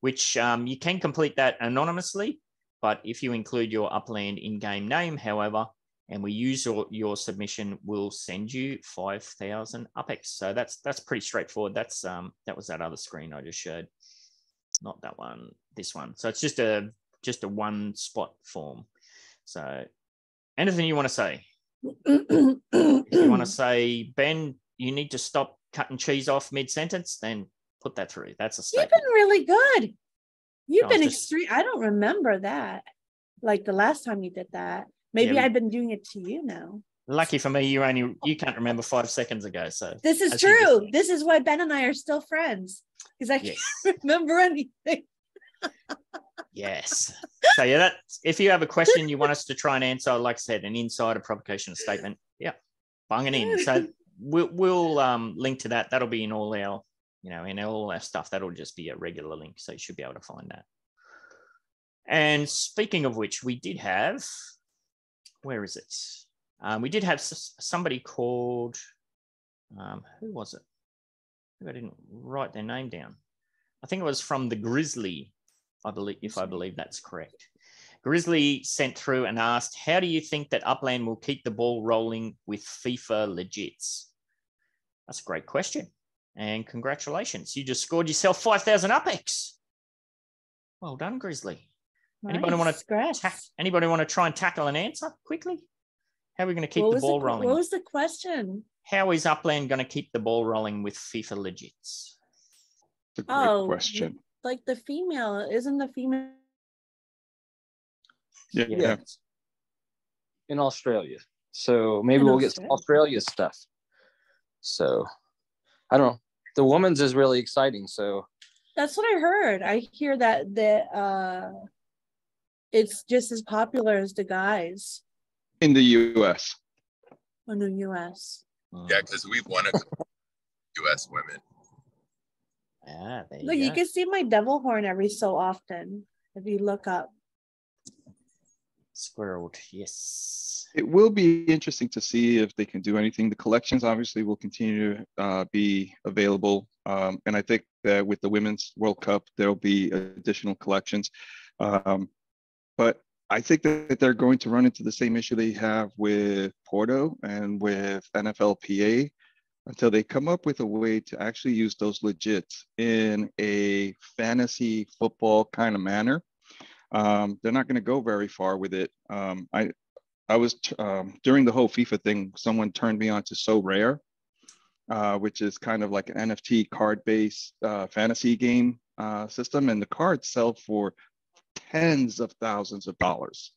which you can complete that anonymously. But if you include your Upland in-game name, however, and we use your submission, we'll send you 5,000 UPEX. So that's pretty straightforward. That was that other screen I just showed, not that one, this one. So it's just a one spot form. So anything you want to say? If you want to say, Ben, you need to stop cutting cheese off mid-sentence, then put that through. That's a statement. You've been really good. You've been extreme. I don't remember that. Like the last time you did that. Maybe I've been doing it to you now. Lucky for me, you can't remember 5 seconds ago. So this is true. This is why Ben and I are still friends, because I can't remember anything. Yes. So yeah, if you have a question you want us to try and answer, like I said, an insider provocation statement, bung it in. So we'll link to that. That'll be in all our, in all our stuff. That'll just be a regular link, so you should be able to find that. And speaking of which, we did have, where is it? We did have somebody called, who was it? I didn't write their name down. I think it was from the Grizzly, I believe that's correct. Grizzly sent through and asked, how do you think that Upland will keep the ball rolling with FIFA legits? That's a great question. And congratulations. You just scored yourself 5,000 UPEX. Well done, Grizzly. Nice. Anybody want to try and tackle an answer quickly? How are we going to keep the ball rolling? What was the question? How is Upland going to keep the ball rolling with FIFA legits? It's a great question. Like the female, isn't the female Yeah. In Australia. So maybe In we'll get some Australia stuff. So I don't know. The women's is really exciting. So That's what I heard. I hear that it's just as popular as the guys In the US. in the US. Yeah, because we've won a U.S. women. Ah, there Look, you you go. can see my devil horn every so often if you look up. Squirreled, yes. It will be interesting to see if they can do anything. The collections obviously will continue to be available. And I think that with the Women's World Cup, there'll be additional collections. But I think that they're going to run into the same issue they have with Porto and with NFLPA until they come up with a way to actually use those legits in a fantasy football kind of manner. They're not going to go very far with it. I was during the whole FIFA thing, someone turned me on to So Rare, which is kind of like an NFT card-based fantasy game system, and the cards sell for tens of thousands of dollars.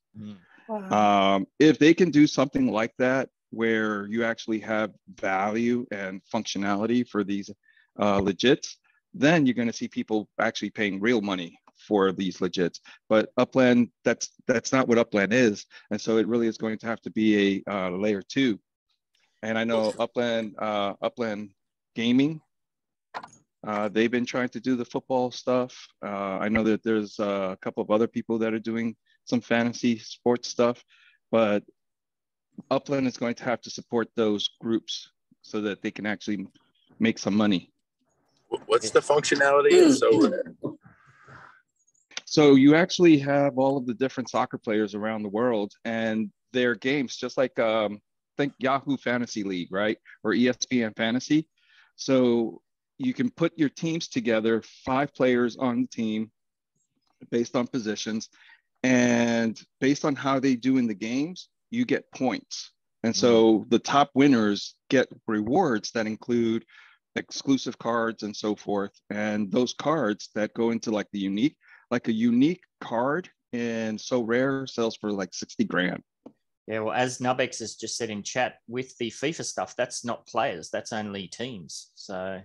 Wow. If they can do something like that, where you actually have value and functionality for these legits, then you're going to see people actually paying real money for these legits. But Upland, that's not what Upland is, and so it really is going to have to be a layer 2. And I know Upland Gaming, they've been trying to do the football stuff. I know that there's a couple of other people that are doing some fantasy sports stuff, but Upland is going to have to support those groups so that they can actually make some money. What's the functionality in So Rare? So you actually have all of the different soccer players around the world and their games, just like think Yahoo Fantasy League, right? Or ESPN Fantasy. So you can put your teams together, 5 players on the team based on positions, and based on how they do in the games, you get points. And so the top winners get rewards that include exclusive cards and so forth. And those cards that go into like the unique, like a unique card in So Rare sells for like 60 grand. Yeah, well, as Nubex has just said in chat, with the FIFA stuff, that's not players, that's only teams. So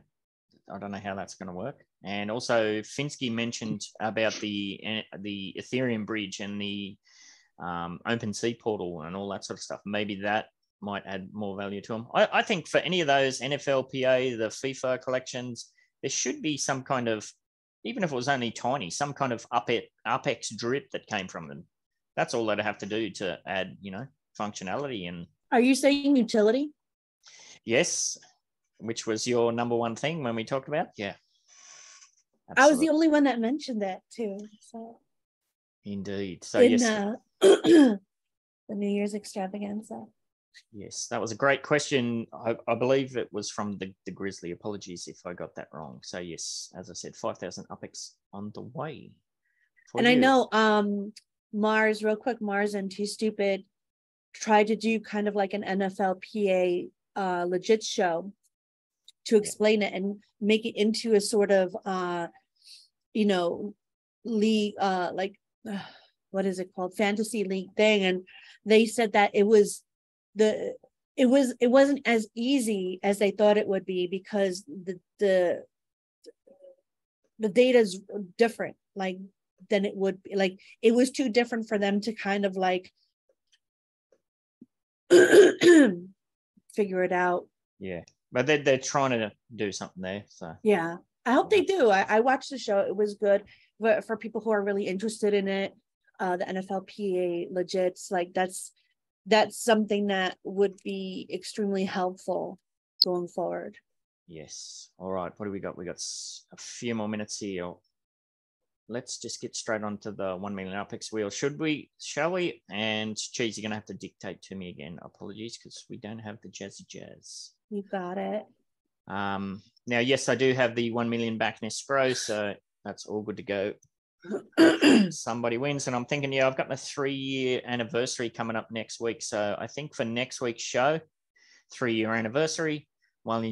I don't know how that's going to work. And also, Finsky mentioned about the Ethereum bridge and the OpenSea portal and all that sort of stuff. Maybe that might add more value to them. I think for any of those NFLPA, the FIFA collections, there should be some kind of, even if it was only tiny, some kind of Apex drip that came from them. That's all they'd have to do to add, functionality. And Are you saying utility? yes, which was your number one thing when we talked about. Yeah. Absolutely. I was the only one that mentioned that too. So indeed. So in, yes, the New Year's extravaganza. Yes, that was a great question. I believe it was from the Grizzly. Apologies if I got that wrong. So yes, as I said, 5,000 UPX on the way. And you. I know Mars, real quick, Mars and Too Stupid tried to do kind of like an NFLPA legit show to explain it and make it into a sort of league, what is it called, fantasy league thing. And they said that it wasn't as easy as they thought it would be, because the data's different than it would be. Like, it was too different for them to kind of like figure it out. Yeah, but they're trying to do something there. So yeah, I hope they do. I watched the show. It was good. But for people who are really interested in it, the NFLPA legits, like that's something that would be extremely helpful going forward. Yes. All right. What do we got? We got a few more minutes here. Let's just get straight onto the 1 million UPX wheel. Shall we? And Cheese, you're going to have to dictate to me again. Apologies, because we don't have the jazzy jazz. You got it. Now, yes, I do have the 1 million back in escrow, so that's all good to go. Somebody wins, and I'm thinking, I've got my 3-year anniversary coming up next week. So I think for next week's show, 3-year anniversary, 1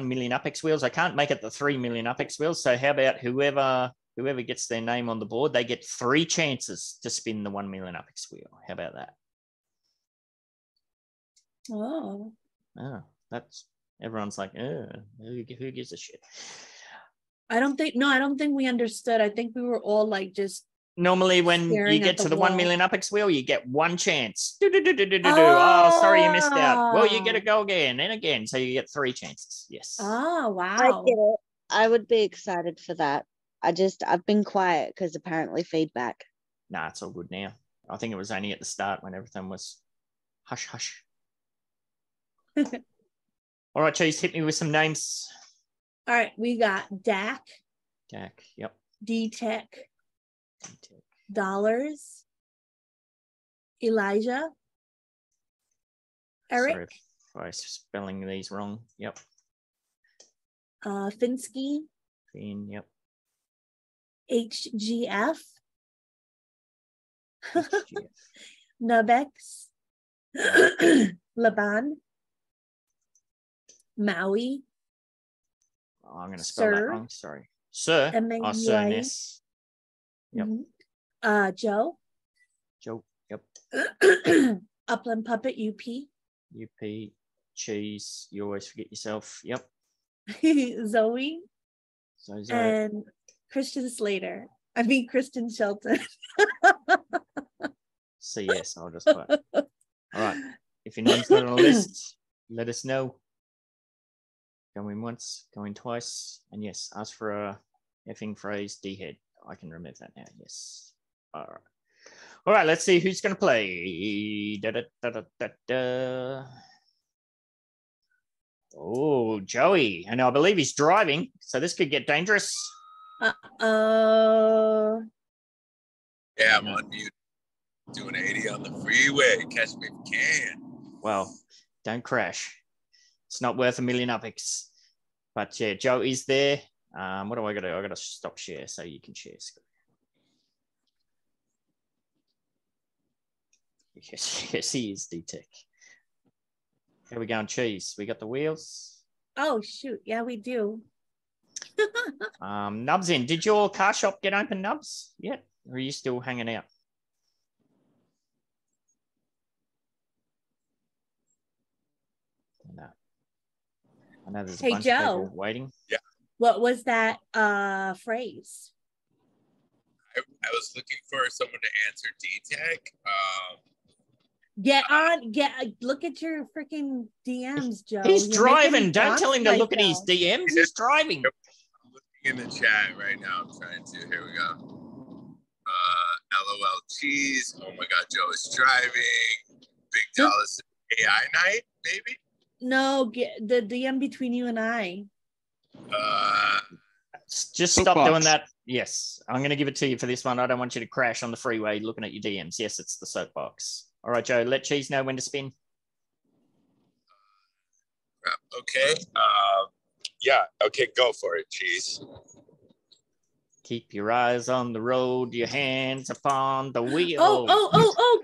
million UPX wheels. I can't make it the 3 million UPX wheels. So how about whoever whoever gets their name on the board, they get 3 chances to spin the 1 million Upix wheel. How about that? Oh. That's everyone's like, who gives a shit? I don't think we understood. I think we were all like just normally when you staring get at to the the 1 wall. million Upix wheel, you get 1 chance. Oh, sorry, you missed out. Well, you get to go again and again. So you get 3 chances. Yes. Oh, I wow. get it. I would be excited for that. I've been quiet because apparently feedback. Nah, it's all good now. I think it was only at the start when everything was hush, hush. All right, Cheese, hit me with some names. All right, we got Dak, Yep. D-Tech, Dollars, Elijah, Eric, Sorry if I'm spelling these wrong. Yep. Finsky, Finn, yep. HGF, HGF. Nubex, Laban, Maui, Oh, I'm going to spell that Sir. wrong. Sorry. Sir. M-A-U-I. Sir Ness. Yep. Joe, Joe. Yep. Upland Puppet, UP, UP. Cheese. You always forget yourself. Yep. Zoe, So and Kristen Shelton. CS. I'll just put. All right. If your name's not on the list, let us know. Going once, going twice, and yes, ask for a effing phrase, D-head. I can remove that now, yes. All right, let's see who's going to play. Oh, Joey, and I believe he's driving, so this could get dangerous. Yeah, I'm on mute. Doing 80 on the freeway. Catch me if you can. Well, don't crash. It's not worth 1 million Upix. But yeah, Joe is there. What do I got to do? I got to stop share so you can share screen. Yes, he is D-Tech. Here we go on Cheese. We got the wheels. Oh, shoot. Yeah, we do. Nubs in. Did your car shop get open, Nubs, yet? Or are you still hanging out? No. I know there's a bunch of people waiting. Yeah. What was that phrase? I was looking for someone to answer D-Tech. Look at your freaking DMs, Joe. He's You're making driving. me Don't tell him to look at his myself. DMs. He's driving. I'm looking in the chat right now. I'm trying to. Here we go. LOL Cheese. Oh my God, Joe is driving. Big Dallas AI night, maybe? No, get the DM between you and I. Just stop doing that. Yes, I'm going to give it to you for this one. I don't want you to crash on the freeway looking at your DMs. Yes, it's the soapbox. All right, Joe, let Cheese know when to spin. Okay. Yeah. Okay, go for it, Cheese. Keep your eyes on the road, your hands upon the wheel. Oh, go. Oh,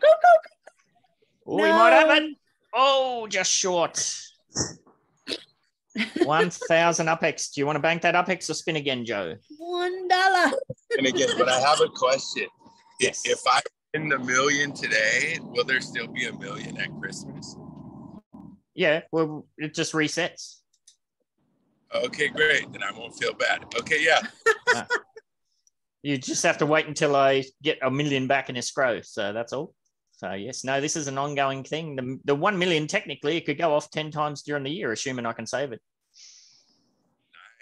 we might have it. Oh, just short. 1,000 Upix. Do you want to bank that Upix or spin again, Joe? $1. And again, but I have a question. Yes. If I win the million today, will there still be a million at Christmas? Yeah, well, it just resets. Okay, great. Then I won't feel bad. Okay, yeah. You just have to wait until I get 1 million back in escrow. So that's all. So yes, no, this is an ongoing thing. The 1 million, technically, it could go off 10 times during the year, assuming I can save it.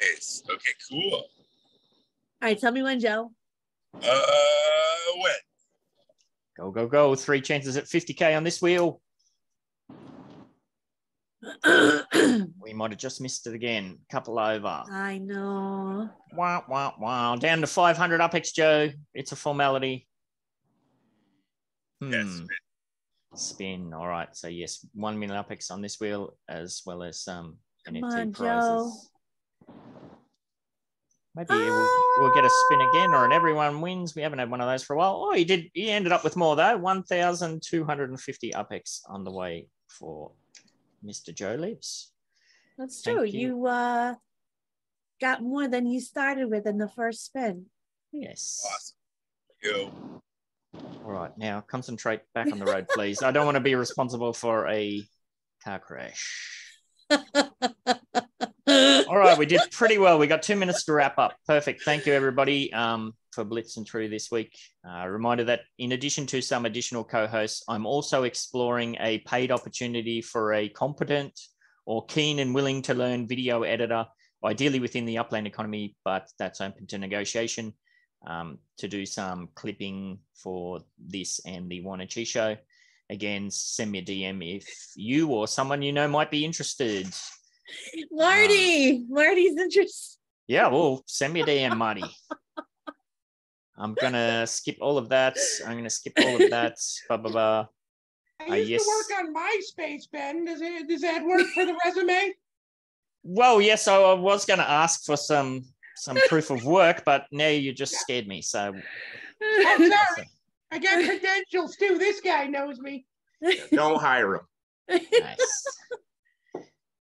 Nice. Okay, cool. All right, tell me when, Joe. When? Go. 3 chances at 50K on this wheel. We might have just missed it again. Couple over. I know. Wow. Down to 500 Upix, Joe. It's a formality. Yes. Spin. All right. So yes, 1 million Upix on this wheel, as well as some NFT prizes. Joe. Maybe we'll get a spin again, or an everyone wins. We haven't had one of those for a while. Oh, he did. He ended up with more though. 1,250 Upix on the way for Mr. Joe Lives. That's true. You got more than you started with in the first spin. Yes. Awesome. Go. All right, now concentrate back on the road, please. I don't want to be responsible for a car crash. All right, we did pretty well. We got 2 minutes to wrap up. Perfect. Thank you, everybody, for blitzing through this week. Reminder that in addition to some additional co-hosts, I'm also exploring a paid opportunity for a competent or keen and willing to learn video editor, ideally within the Upland economy, but that's open to negotiation, to do some clipping for this and the Wine and Cheese show. Again, send me a DM if you or someone you know might be interested. Marty's interested. Yeah, well, send me a DM, Marty. I'm going to skip all of that. Blah, blah, blah. I used to work on MySpace, Ben. Does that work for the resume? Well, yes, I was going to ask for some proof of work, but now you just scared me. So, I'm sorry. I got credentials too. This guy knows me. Don't hire him. Nice.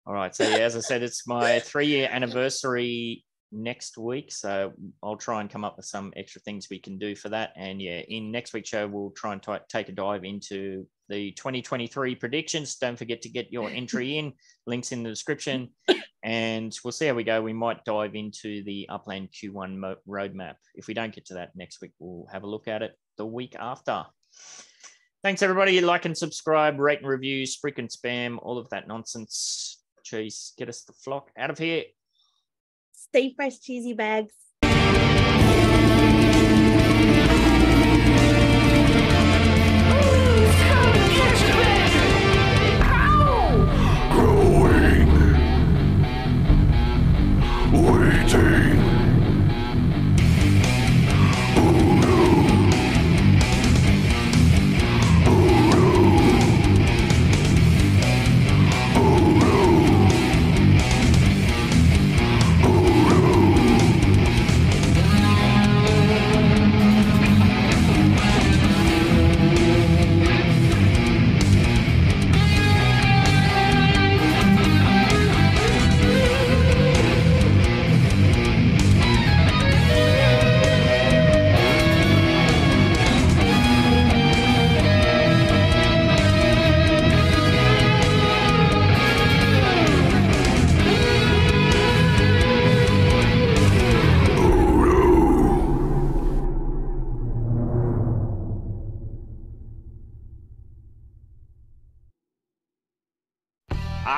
All right. So, yeah, as I said, it's my 3-year anniversary next week. So I'll try and come up with some extra things we can do for that. And yeah, in next week's show, we'll try and take a dive into the 2023 predictions. Don't forget to get your entry in. Links in the description. And we'll see how we go. We might dive into the Upland Q1 roadmap. If we don't get to that next week, we'll have a look at it the week after. Thanks, everybody. Like and subscribe, rate and review, sprig and spam, all of that nonsense. Cheese, get us the flock out of here. Stay fresh, cheesy bags.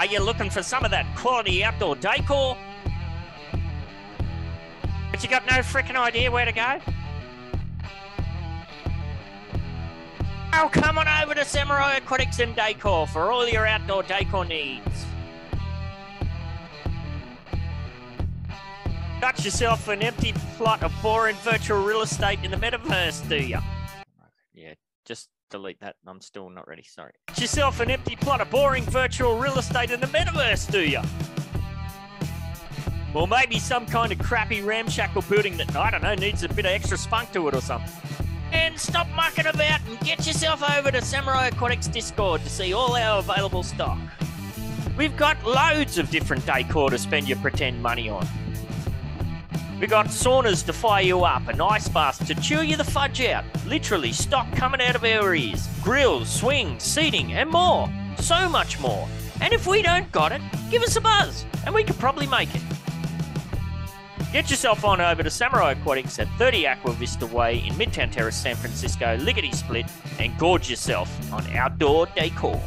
Are you looking for some of that quality outdoor decor? But you got no freaking idea where to go? Oh, come on over to Samurai Aquatics and Decor for all your outdoor decor needs. Got yourself an empty plot of boring virtual real estate in the metaverse, do you? Yeah, just delete that. I'm still not ready. Sorry. Got yourself an empty plot of boring virtual real estate in the metaverse, do you? Or maybe some kind of crappy ramshackle building that, I don't know, needs a bit of extra spunk to it or something. And stop mucking about and get yourself over to Samurai Aquatics Discord to see all our available stock. We've got loads of different decor to spend your pretend money on. We got saunas to fire you up and ice baths to chew you the fudge out. Literally stock coming out of our ears. Grills, swings, seating and more. So much more. And if we don't got it, give us a buzz and we could probably make it. Get yourself on over to Samurai Aquatics at 30 Aqua Vista Way in Midtown Terrace, San Francisco, lickety split, and gorge yourself on outdoor decor.